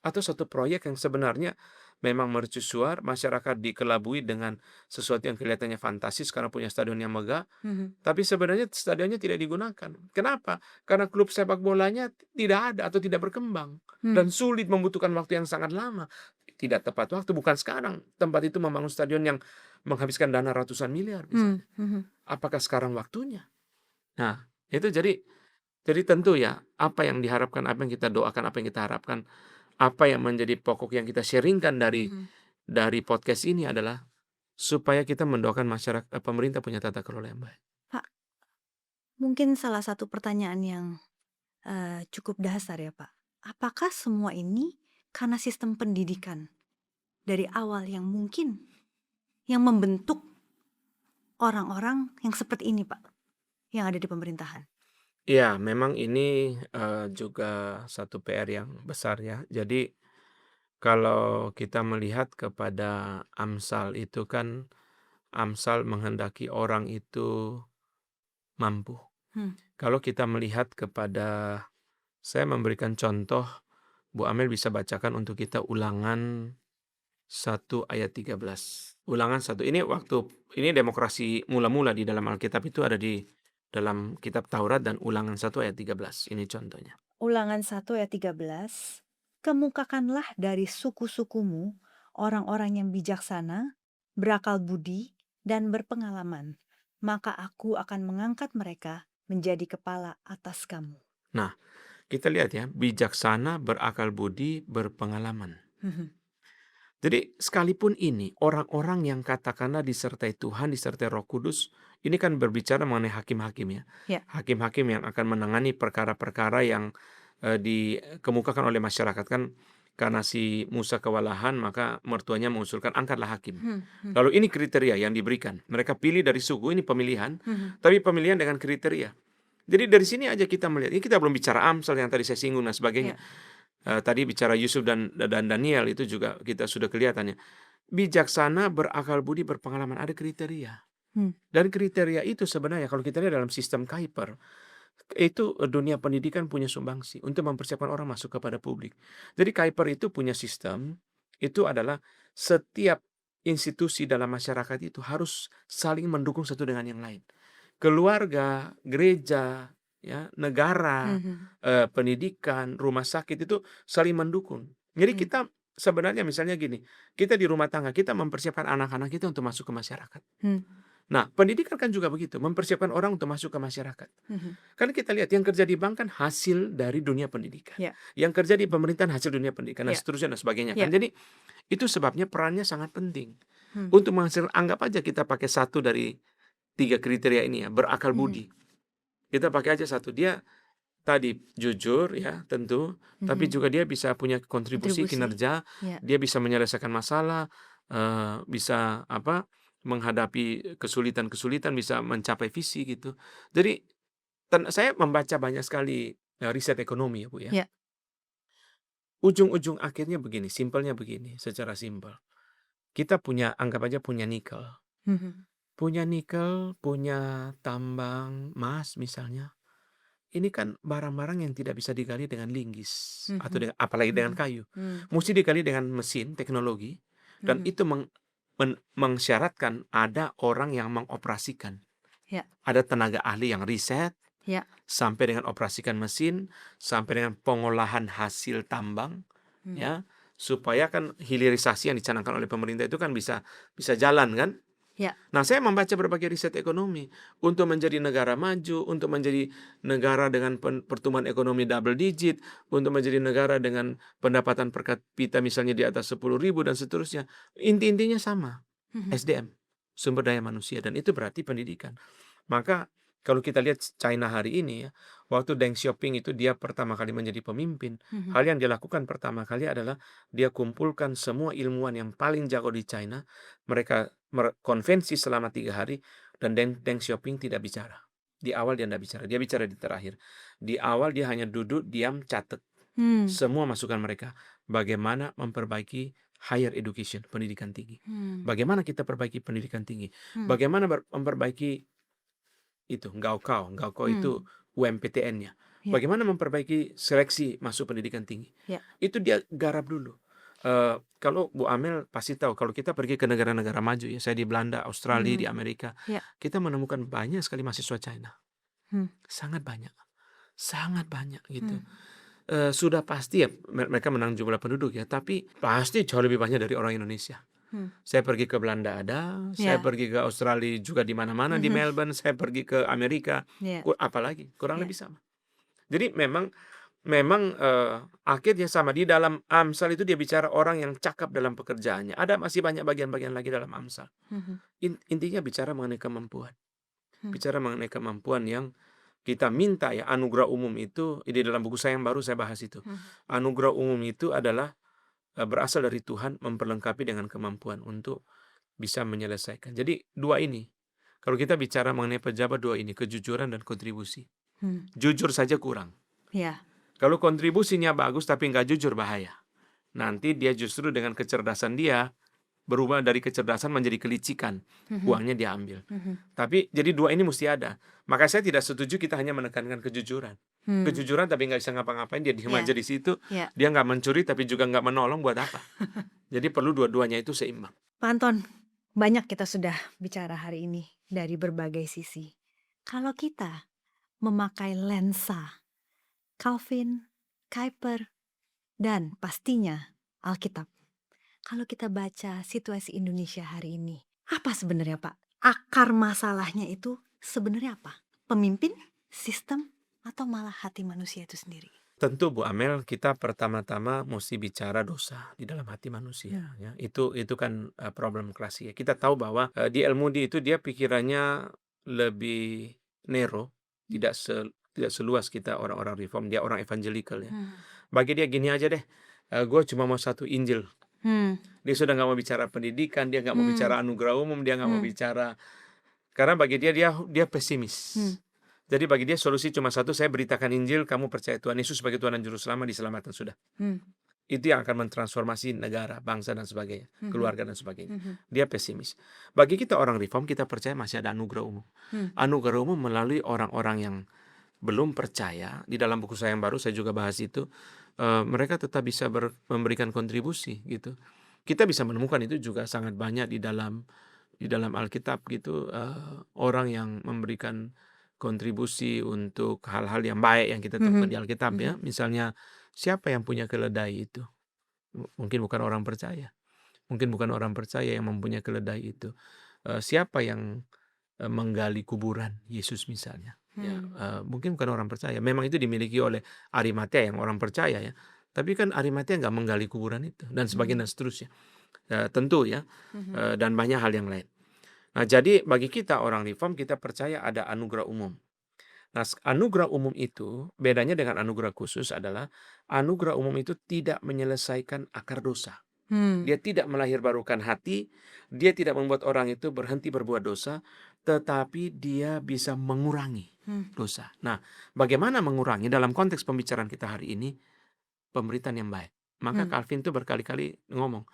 A: atau satu proyek yang sebenarnya memang mercusuar, masyarakat dikelabui dengan sesuatu yang kelihatannya fantastis karena punya stadion yang megah,
B: Mhm.
A: tapi sebenarnya stadionnya tidak digunakan. Kenapa? Karena klub sepak bolanya tidak ada atau tidak berkembang dan
B: Hmm.
A: sulit, membutuhkan waktu yang sangat lama. Tidak tepat waktu, bukan sekarang. Tempat itu membangun stadion yang menghabiskan dana ratusan miliar
B: Hmm.
A: misalnya.
B: Mhm.
A: Apakah sekarang waktunya? Nah, itu jadi tentu ya, apa yang diharapkan, apa yang kita doakan, apa yang kita harapkan, apa yang menjadi pokok yang kita sharingkan
B: Mhm.
A: dari podcast ini adalah supaya kita mendoakan pemerintah punya tata kelola yang baik.
B: Pak, mungkin salah satu pertanyaan yang cukup dasar ya Pak. Apakah semua ini karena sistem pendidikan dari awal yang mungkin yang membentuk orang-orang yang seperti ini Pak, yang ada di pemerintahan?
A: Ya, memang ini juga satu PR yang besar ya. Jadi kalau kita melihat kepada Amsal itu kan, Amsal menghendaki orang itu mampu.
B: Hmm.
A: Kalau kita melihat kepada, saya memberikan contoh, Bu Amel bisa bacakan untuk kita Ulangan 1 ayat 13. Ulangan 1, ini demokrasi mula-mula di dalam Alkitab itu ada di dalam kitab Taurat, dan Ulangan 1 ayat 13. Ini contohnya.
B: Ulangan 1 ayat 13, kemukakanlah dari suku-sukumu orang-orang yang bijaksana, berakal budi, dan berpengalaman, maka aku akan mengangkat mereka menjadi kepala atas kamu.
A: Nah, kita lihat ya, bijaksana, berakal budi, berpengalaman. Jadi sekalipun ini orang-orang yang katakanlah disertai Tuhan, disertai Roh Kudus, ini kan berbicara mengenai hakim-hakim ya.
B: Ya.
A: Hakim-hakim yang akan menangani perkara-perkara yang dikemukakan oleh masyarakat kan, karena si Musa kewalahan maka mertuanya mengusulkan angkatlah hakim. Lalu ini kriteria yang diberikan. Mereka pilih dari suku, ini pemilihan, tapi pemilihan dengan kriteria. Jadi dari sini aja kita melihat, ini kita belum bicara Amsal yang tadi saya singgung dan sebagainya. Tadi bicara Yusuf dan Daniel itu juga kita sudah kelihatannya. Bijaksana, berakal budi, berpengalaman, ada kriteria. Dan kriteria itu sebenarnya kalau kita lihat dalam sistem Kuiper, itu dunia pendidikan punya sumbangsi untuk mempersiapkan orang masuk kepada publik. Jadi Kuiper itu punya sistem, itu adalah setiap institusi dalam masyarakat itu harus saling mendukung satu dengan yang lain. Keluarga, gereja, ya, negara, pendidikan, rumah sakit itu saling mendukung. Jadi kita sebenarnya misalnya gini, kita di rumah tangga, kita mempersiapkan anak-anak kita untuk masuk ke masyarakat. Nah, pendidikan kan juga begitu, mempersiapkan orang untuk masuk ke masyarakat. Kan kita lihat yang kerja di bank kan hasil dari dunia pendidikan. Yang kerja di pemerintahan hasil dunia pendidikan, dan seterusnya dan sebagainya kan. Jadi itu sebabnya perannya sangat penting. Untuk menghasilkan, anggap aja kita pakai satu dari 3 kriteria ini ya, berakal budi. Kita pakai aja satu, dia tadi jujur ya tentu, tapi juga dia bisa punya kontribusi kinerja, dia bisa menyelesaikan masalah, bisa menghadapi kesulitan-kesulitan, bisa mencapai visi gitu. Jadi saya membaca banyak sekali riset ekonomi ya Bu ya. Ujung-ujung akhirnya begini, simpelnya begini, secara simpel. Kita anggap aja punya nikel. Punya nikel, punya tambang emas misalnya. Ini kan barang-barang yang tidak bisa digali dengan linggis atau apalagi dengan kayu. Mesti digali dengan mesin, teknologi, dan itu mensyaratkan ada orang yang mengoperasikan. Ada tenaga ahli yang riset, sampai dengan operasikan mesin, sampai dengan pengolahan hasil tambang, ya, supaya kan hilirisasi yang dicanangkan oleh pemerintah itu kan bisa jalan kan. Nah, saya membaca berbagai riset ekonomi untuk menjadi negara maju, untuk menjadi negara dengan pertumbuhan ekonomi double digit, untuk menjadi negara dengan pendapatan per kapita misalnya di atas 10.000 dan seterusnya. Inti-intinya sama, SDM, sumber daya manusia, dan itu berarti pendidikan. Maka kalau kita lihat China hari ini ya, waktu Deng Xiaoping itu dia pertama kali menjadi pemimpin, hal yang dilakukan pertama kali adalah dia kumpulkan semua ilmuwan yang paling jago di China, mereka konvensi selama 3 hari, dan Deng Xiaoping tidak bicara. Di awal dia tidak bicara, dia bicara di terakhir. Di awal dia hanya duduk, diam, catat semua masukan mereka. Bagaimana memperbaiki higher education, pendidikan tinggi. Bagaimana kita perbaiki pendidikan tinggi. Bagaimana memperbaiki itu, Gaokao itu UMPTN-nya.
B: Ya.
A: Bagaimana memperbaiki seleksi masuk pendidikan tinggi?
B: Ya.
A: Itu dia garap dulu. Kalau Bu Amel pasti tahu, kalau kita pergi ke negara-negara maju ya, saya di Belanda, Australia, di Amerika,
B: Ya.
A: kita menemukan banyak sekali mahasiswa China. Sangat banyak gitu. Sudah pasti ya mereka menang jumlah penduduk ya, tapi pasti jauh lebih banyak dari orang Indonesia. Saya pergi ke Belanda ada, saya pergi ke Australia juga di mana-mana, di Melbourne, saya pergi ke Amerika, apalagi kurang lebih sama. Jadi memang akhirnya sama. Di dalam Amsal itu dia bicara orang yang cakap dalam pekerjaannya. Ada masih banyak bagian-bagian lagi dalam Amsal. Intinya bicara mengenai kemampuan. Bicara mengenai kemampuan yang kita minta ya. Anugerah umum itu, di dalam buku saya yang baru saya bahas itu. Anugerah umum itu adalah berasal dari Tuhan, memperlengkapi dengan kemampuan untuk bisa menyelesaikan. Jadi dua ini, kalau kita bicara mengenai pejabat, dua ini, kejujuran dan kontribusi. Jujur saja kurang.
B: Ya.
A: Kalau kontribusinya bagus tapi nggak jujur, bahaya. Nanti dia justru dengan kecerdasan dia berubah dari kecerdasan menjadi kelicikan. Uangnya diambil. Tapi jadi dua ini mesti ada. Maka saya tidak setuju kita hanya menekankan kejujuran. Kejujuran tapi nggak bisa ngapa-ngapain, dia diam aja di situ. Dia nggak mencuri tapi juga nggak menolong, buat apa? Jadi perlu dua-duanya itu seimbang.
B: Pak Anton, banyak kita sudah bicara hari ini dari berbagai sisi. Kalau kita memakai lensa Calvin, Kuyper, dan pastinya Alkitab. Kalau kita baca situasi Indonesia hari ini, apa sebenarnya Pak? Akar masalahnya itu sebenarnya apa? Pemimpin, sistem, atau malah hati manusia itu sendiri?
A: Tentu Bu Amel, kita pertama-tama mesti bicara dosa di dalam hati manusia. Ya. Itu kan problem klasik. Ya. Kita tahu bahwa D.L. Moody itu dia pikirannya lebih narrow, tidak seluas kita orang-orang reform. Dia orang evangelical ya. Bagi dia gini aja deh, gue cuma mau satu Injil. Dia sudah nggak mau bicara pendidikan, dia nggak mau bicara anugerah umum, dia nggak mau bicara, karena bagi dia pesimis. Jadi bagi dia solusi cuma satu, saya beritakan Injil, kamu percaya Tuhan Yesus sebagai Tuhan dan Juru Selamat, diselamatkan sudah. Itu yang akan mentransformasi negara, bangsa dan sebagainya, keluarga dan sebagainya. Dia pesimis. Bagi kita orang reform, kita percaya masih ada anugerah umum. Anugerah umum melalui orang-orang yang belum percaya. Di dalam buku saya yang baru saya juga bahas itu. Mereka tetap bisa memberikan kontribusi gitu. Kita bisa menemukan itu juga sangat banyak di dalam Alkitab gitu. Orang yang memberikan kontribusi untuk hal-hal yang baik yang kita temukan di Alkitab ya. Misalnya, siapa yang punya keledai itu? Mungkin bukan orang percaya. Mungkin bukan orang percaya yang mempunyai keledai itu. Siapa yang menggali kuburan Yesus misalnya? Ya, mungkin bukan orang percaya. Memang itu dimiliki oleh Arimatea yang orang percaya ya. Tapi kan Arimatea nggak menggali kuburan itu dan sebagainya dan seterusnya. Tentu ya. Dan banyak hal yang lain. Nah, jadi bagi kita orang reform, kita percaya ada anugerah umum. Nah, anugerah umum itu bedanya dengan anugerah khusus adalah anugerah umum itu tidak menyelesaikan akar dosa. Dia tidak melahirbarukan hati, dia tidak membuat orang itu berhenti berbuat dosa, tetapi dia bisa mengurangi dosa. Nah, bagaimana mengurangi dalam konteks pembicaraan kita hari ini? Pemerintahan yang baik. Maka Calvin itu berkali-kali ngomong,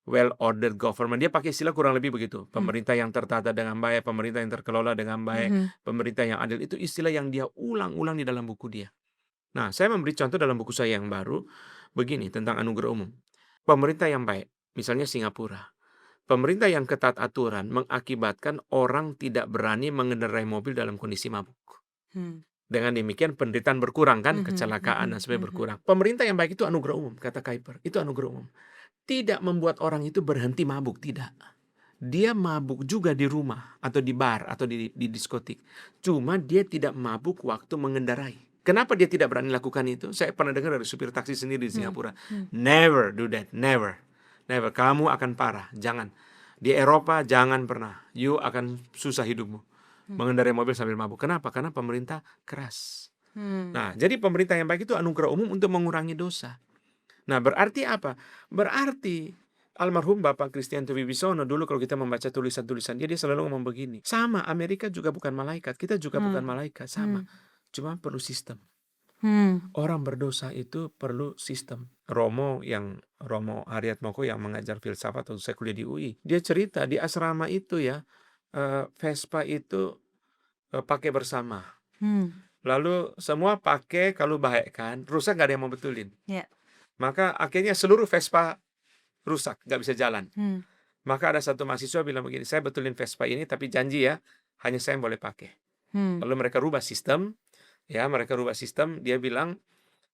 A: well-ordered government. Dia pakai istilah kurang lebih begitu. Pemerintah yang tertata dengan baik, pemerintah yang terkelola dengan baik, pemerintah yang adil. Itu istilah yang dia ulang-ulang di dalam buku dia. Nah, saya memberi contoh dalam buku saya yang baru, begini, tentang anugerah umum. Pemerintah yang baik, misalnya Singapura. Pemerintah yang ketat aturan mengakibatkan orang tidak berani mengendarai mobil dalam kondisi mabuk. Dengan demikian penderitaan berkurang kan, kecelakaan dan sebagainya berkurang. Pemerintah yang baik itu anugerah umum, kata Kuyper. Itu anugerah umum. Tidak membuat orang itu berhenti mabuk, tidak. Dia mabuk juga di rumah atau di bar atau di diskotik. Cuma dia tidak mabuk waktu mengendarai. Kenapa dia tidak berani lakukan itu? Saya pernah dengar dari supir taksi sendiri di Singapura. Never do that, never. Never, kamu akan parah, jangan. Di Eropa jangan pernah. You akan susah hidupmu. Mengendarai mobil sambil mabuk. Kenapa? Karena pemerintah keras. Nah, jadi pemerintah yang baik itu anugerah umum untuk mengurangi dosa. Nah, berarti apa? Berarti almarhum Bapak Christian Wibisono dulu kalau kita membaca tulisan-tulisan dia selalu ngomong begini. Sama, Amerika juga bukan malaikat, kita juga bukan malaikat, sama. Cuma perlu sistem. Orang berdosa itu perlu sistem. Romo Haryatmoko yang mengajar filsafat waktu saya kuliah di UI, dia cerita di asrama itu ya, Vespa itu pakai bersama. lalu semua pakai kalau baik kan, rusak nggak ada yang mau betulin.
B: Ya.
A: Maka akhirnya seluruh Vespa rusak, nggak bisa jalan.
B: Hmm.
A: Maka ada satu mahasiswa bilang begini, saya betulin Vespa ini tapi janji ya, hanya saya yang boleh pakai.
B: Hmm.
A: Lalu mereka rubah sistem, dia bilang,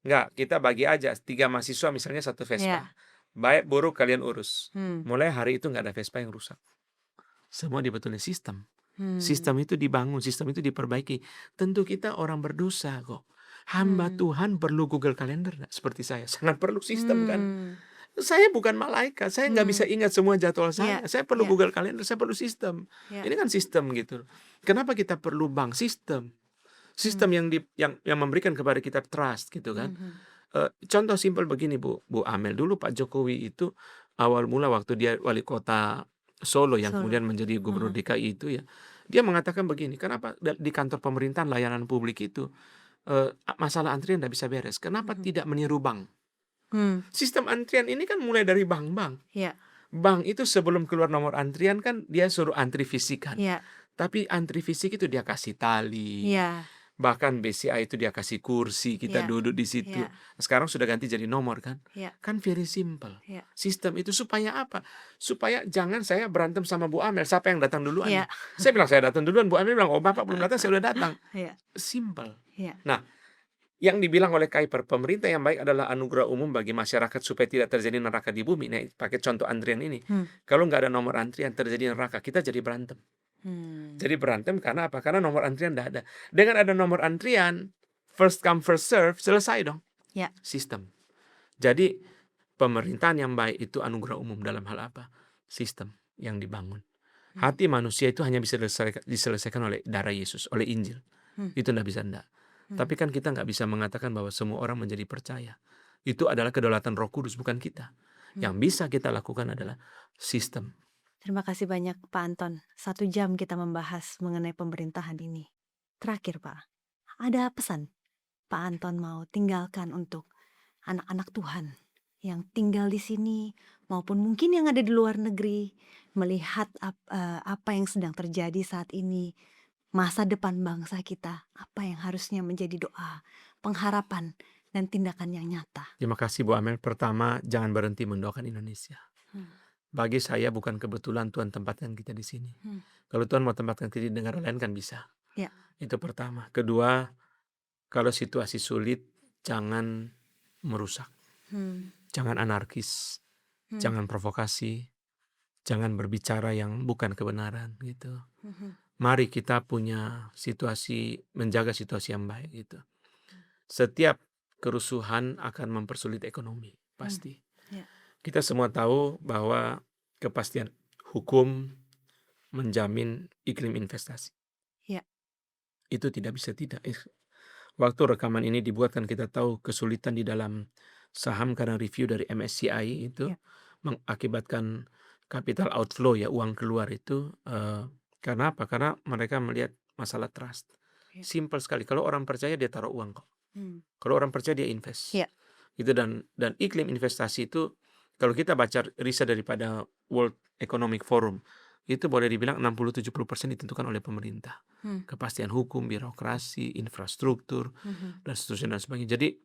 A: enggak, kita bagi aja 3 mahasiswa misalnya satu Vespa.
B: Ya.
A: Baik buruk kalian urus.
B: Hmm.
A: Mulai hari itu nggak ada Vespa yang rusak. Semua dibetulin sistem.
B: Hmm.
A: Sistem itu dibangun, sistem itu diperbaiki. Tentu kita orang berdosa kok. Hamba Tuhan perlu Google Calendar nggak? Seperti saya, sangat perlu sistem kan. Saya bukan malaikat, saya nggak bisa ingat semua jadwal saya. Saya perlu Google Calendar, saya perlu sistem. Ini kan sistem gitu. Kenapa kita perlu bank? Sistem. Sistem yang memberikan kepada kita trust gitu kan. Contoh simpel begini Bu Amel, dulu Pak Jokowi itu awal mula waktu dia wali kota Solo yang kemudian menjadi gubernur DKI itu ya, dia mengatakan begini, kenapa di kantor pemerintahan layanan publik itu masalah antrian tidak bisa beres, kenapa tidak meniru bank? Sistem antrian ini kan mulai dari bank-bank. Bank itu sebelum keluar nomor antrian kan dia suruh antri fisikan. Tapi antri fisik itu dia kasih tali. Bahkan BCA itu dia kasih kursi, kita duduk di situ. Sekarang sudah ganti jadi nomor kan. Kan very simple. Sistem itu supaya apa? Supaya jangan saya berantem sama Bu Amel, siapa yang datang duluan. Saya bilang saya datang duluan, Bu Amel bilang, oh Bapak belum datang, saya udah datang. Simple. Nah, yang dibilang oleh Kuyper, pemerintah yang baik adalah anugerah umum bagi masyarakat supaya tidak terjadi neraka di bumi. Nah, pakai contoh antrian ini. Kalau nggak ada nomor antrian, terjadi neraka, kita jadi berantem. Jadi berantem karena apa? Karena nomor antrian tidak ada. Dengan ada nomor antrian, first come first serve, selesai dong. Sistem. Jadi pemerintahan yang baik itu anugerah umum dalam hal apa? Sistem yang dibangun. Hati manusia itu hanya bisa diselesaikan oleh darah Yesus, oleh Injil. Itu tidak bisa enggak. Tapi kan kita nggak bisa mengatakan bahwa semua orang menjadi percaya. Itu adalah kedaulatan Roh Kudus, bukan kita. Yang bisa kita lakukan adalah sistem.
B: Terima kasih banyak Pak Anton. 1 jam kita membahas mengenai pemerintahan ini. Terakhir Pak, ada pesan Pak Anton mau tinggalkan untuk anak-anak Tuhan yang tinggal di sini maupun mungkin yang ada di luar negeri, melihat apa yang sedang terjadi saat ini, masa depan bangsa kita, apa yang harusnya menjadi doa, pengharapan, dan tindakan yang nyata.
A: Terima kasih Bu Amel. Pertama, jangan berhenti mendoakan Indonesia. Bagi saya bukan kebetulan Tuhan tempatkan kita di sini. Kalau Tuhan mau tempatkan kita di negara lain kan bisa. Itu pertama. Kedua, kalau situasi sulit, jangan merusak. Jangan anarkis. Jangan provokasi. Jangan berbicara yang bukan kebenaran gitu. Mari kita punya menjaga situasi yang baik gitu. Setiap kerusuhan akan mempersulit ekonomi, pasti. Kita semua tahu bahwa kepastian hukum menjamin iklim investasi. Itu tidak bisa tidak. Waktu rekaman ini dibuatkan kita tahu kesulitan di dalam saham karena review dari MSCI itu mengakibatkan capital outflow ya, uang keluar itu karena apa? Karena mereka melihat masalah trust. Simple sekali. Kalau orang percaya dia taruh uang kok. Kalau orang percaya dia invest. Itu dan iklim investasi itu kalau kita baca riset daripada World Economic Forum, itu boleh dibilang 60-70% ditentukan oleh pemerintah. Kepastian hukum, birokrasi, infrastruktur, dan seterusnya dan sebagainya. Jadi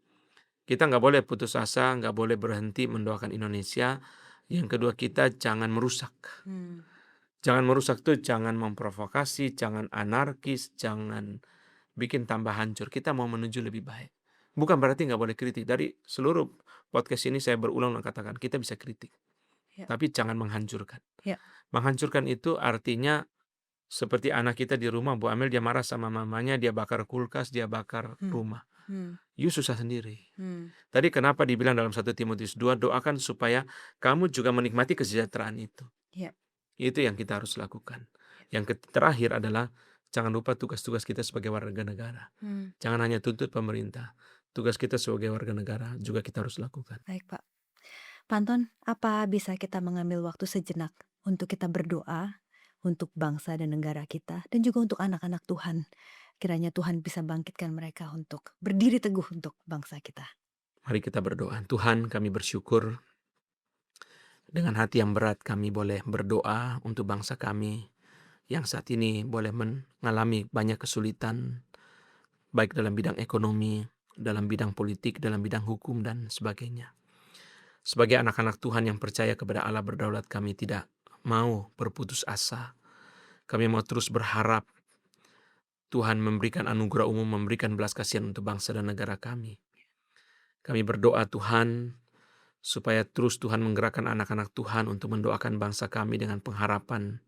A: kita nggak boleh putus asa, nggak boleh berhenti mendoakan Indonesia. Yang kedua, kita jangan merusak. Jangan merusak tuh, jangan memprovokasi, jangan anarkis, jangan bikin tambah hancur. Kita mau menuju lebih baik. Bukan berarti nggak boleh kritik. Dari seluruh podcast ini saya berulang katakan, kita bisa kritik. Tapi jangan menghancurkan. Menghancurkan itu artinya seperti anak kita di rumah, Bu Amel, dia marah sama mamanya, dia bakar kulkas, dia bakar rumah. You susah sendiri. Tadi kenapa dibilang dalam 1 Timotius 2, doakan supaya kamu juga menikmati kesejahteraan itu. Itu yang kita harus lakukan. Yang terakhir adalah jangan lupa tugas-tugas kita sebagai warga negara. Jangan hanya tuntut pemerintah. Tugas kita sebagai warga negara juga kita harus lakukan.
B: Baik Pak. Pak Anton, apa bisa kita mengambil waktu sejenak untuk kita berdoa untuk bangsa dan negara kita dan juga untuk anak-anak Tuhan? Kiranya Tuhan bisa bangkitkan mereka untuk berdiri teguh untuk bangsa kita.
A: Mari kita berdoa. Tuhan, kami bersyukur dengan hati yang berat kami boleh berdoa untuk bangsa kami yang saat ini boleh mengalami banyak kesulitan, baik dalam bidang ekonomi, dalam bidang politik, dalam bidang hukum, dan sebagainya. Sebagai anak-anak Tuhan yang percaya kepada Allah berdaulat, kami tidak mau berputus asa. Kami mau terus berharap Tuhan memberikan anugerah umum, memberikan belas kasihan untuk bangsa dan negara kami. Kami berdoa Tuhan, supaya terus Tuhan menggerakkan anak-anak Tuhan untuk mendoakan bangsa kami dengan pengharapan.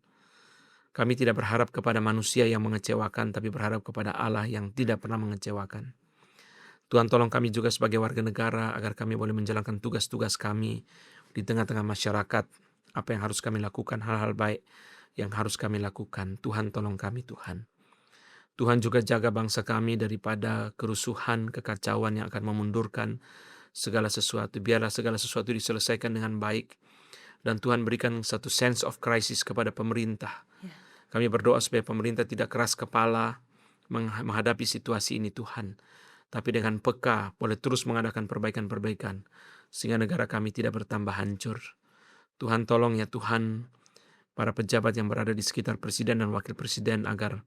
A: Kami tidak berharap kepada manusia yang mengecewakan, tapi berharap kepada Allah yang tidak pernah mengecewakan. Tuhan tolong kami juga sebagai warga negara, agar kami boleh menjalankan tugas-tugas kami di tengah-tengah masyarakat. Apa yang harus kami lakukan, hal-hal baik yang harus kami lakukan. Tuhan tolong kami Tuhan. Tuhan juga jaga bangsa kami daripada kerusuhan, kekacauan yang akan memundurkan segala sesuatu. Biarlah segala sesuatu diselesaikan dengan baik. Dan Tuhan berikan satu sense of crisis kepada pemerintah.
B: Ya.
A: Kami berdoa supaya pemerintah tidak keras kepala menghadapi situasi ini Tuhan. Tapi dengan peka boleh terus mengadakan perbaikan-perbaikan. Sehingga negara kami tidak bertambah hancur. Tuhan tolong ya Tuhan, para pejabat yang berada di sekitar presiden dan wakil presiden agar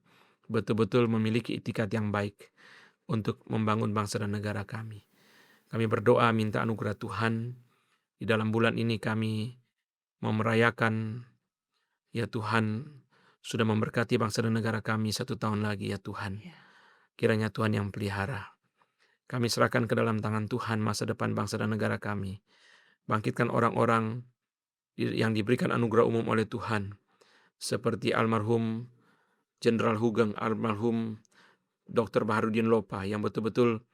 A: betul-betul memiliki itikat yang baik untuk membangun bangsa dan negara kami. Kami berdoa minta anugerah Tuhan. Di dalam bulan ini kami mau merayakan, ya Tuhan, sudah memberkati bangsa dan negara kami 1 tahun lagi ya Tuhan.
B: Ya.
A: Kiranya Tuhan yang pelihara. Kami serahkan ke dalam tangan Tuhan masa depan bangsa dan negara kami. Bangkitkan orang-orang yang diberikan anugerah umum oleh Tuhan. Seperti almarhum Jenderal Hugeng, almarhum Dr. Baharudin Lopa, yang betul-betul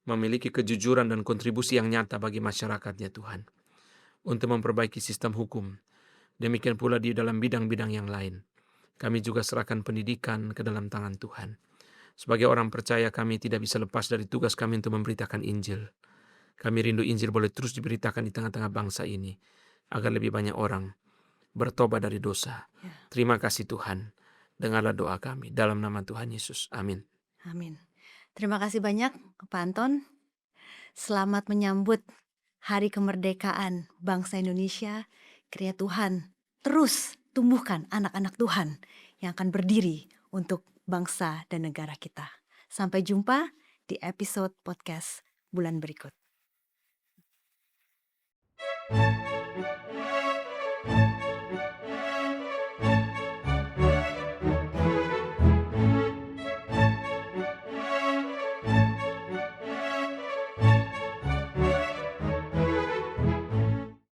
A: memiliki kejujuran dan kontribusi yang nyata bagi masyarakatnya Tuhan. Untuk memperbaiki sistem hukum. Demikian pula di dalam bidang-bidang yang lain. Kami juga serahkan pendidikan ke dalam tangan Tuhan. Sebagai orang percaya, kami tidak bisa lepas dari tugas kami untuk memberitakan Injil. Kami rindu Injil boleh terus diberitakan di tengah-tengah bangsa ini, agar lebih banyak orang bertobat dari dosa.
B: Ya.
A: Terima kasih Tuhan. Dengarlah doa kami dalam nama Tuhan Yesus. Amin.
B: Amin. Terima kasih banyak Pak Anton. Selamat menyambut Hari Kemerdekaan bangsa Indonesia. Kiranya Tuhan terus tumbuhkan anak-anak Tuhan yang akan berdiri untuk bangsa dan negara kita. Sampai jumpa di episode podcast bulan berikut.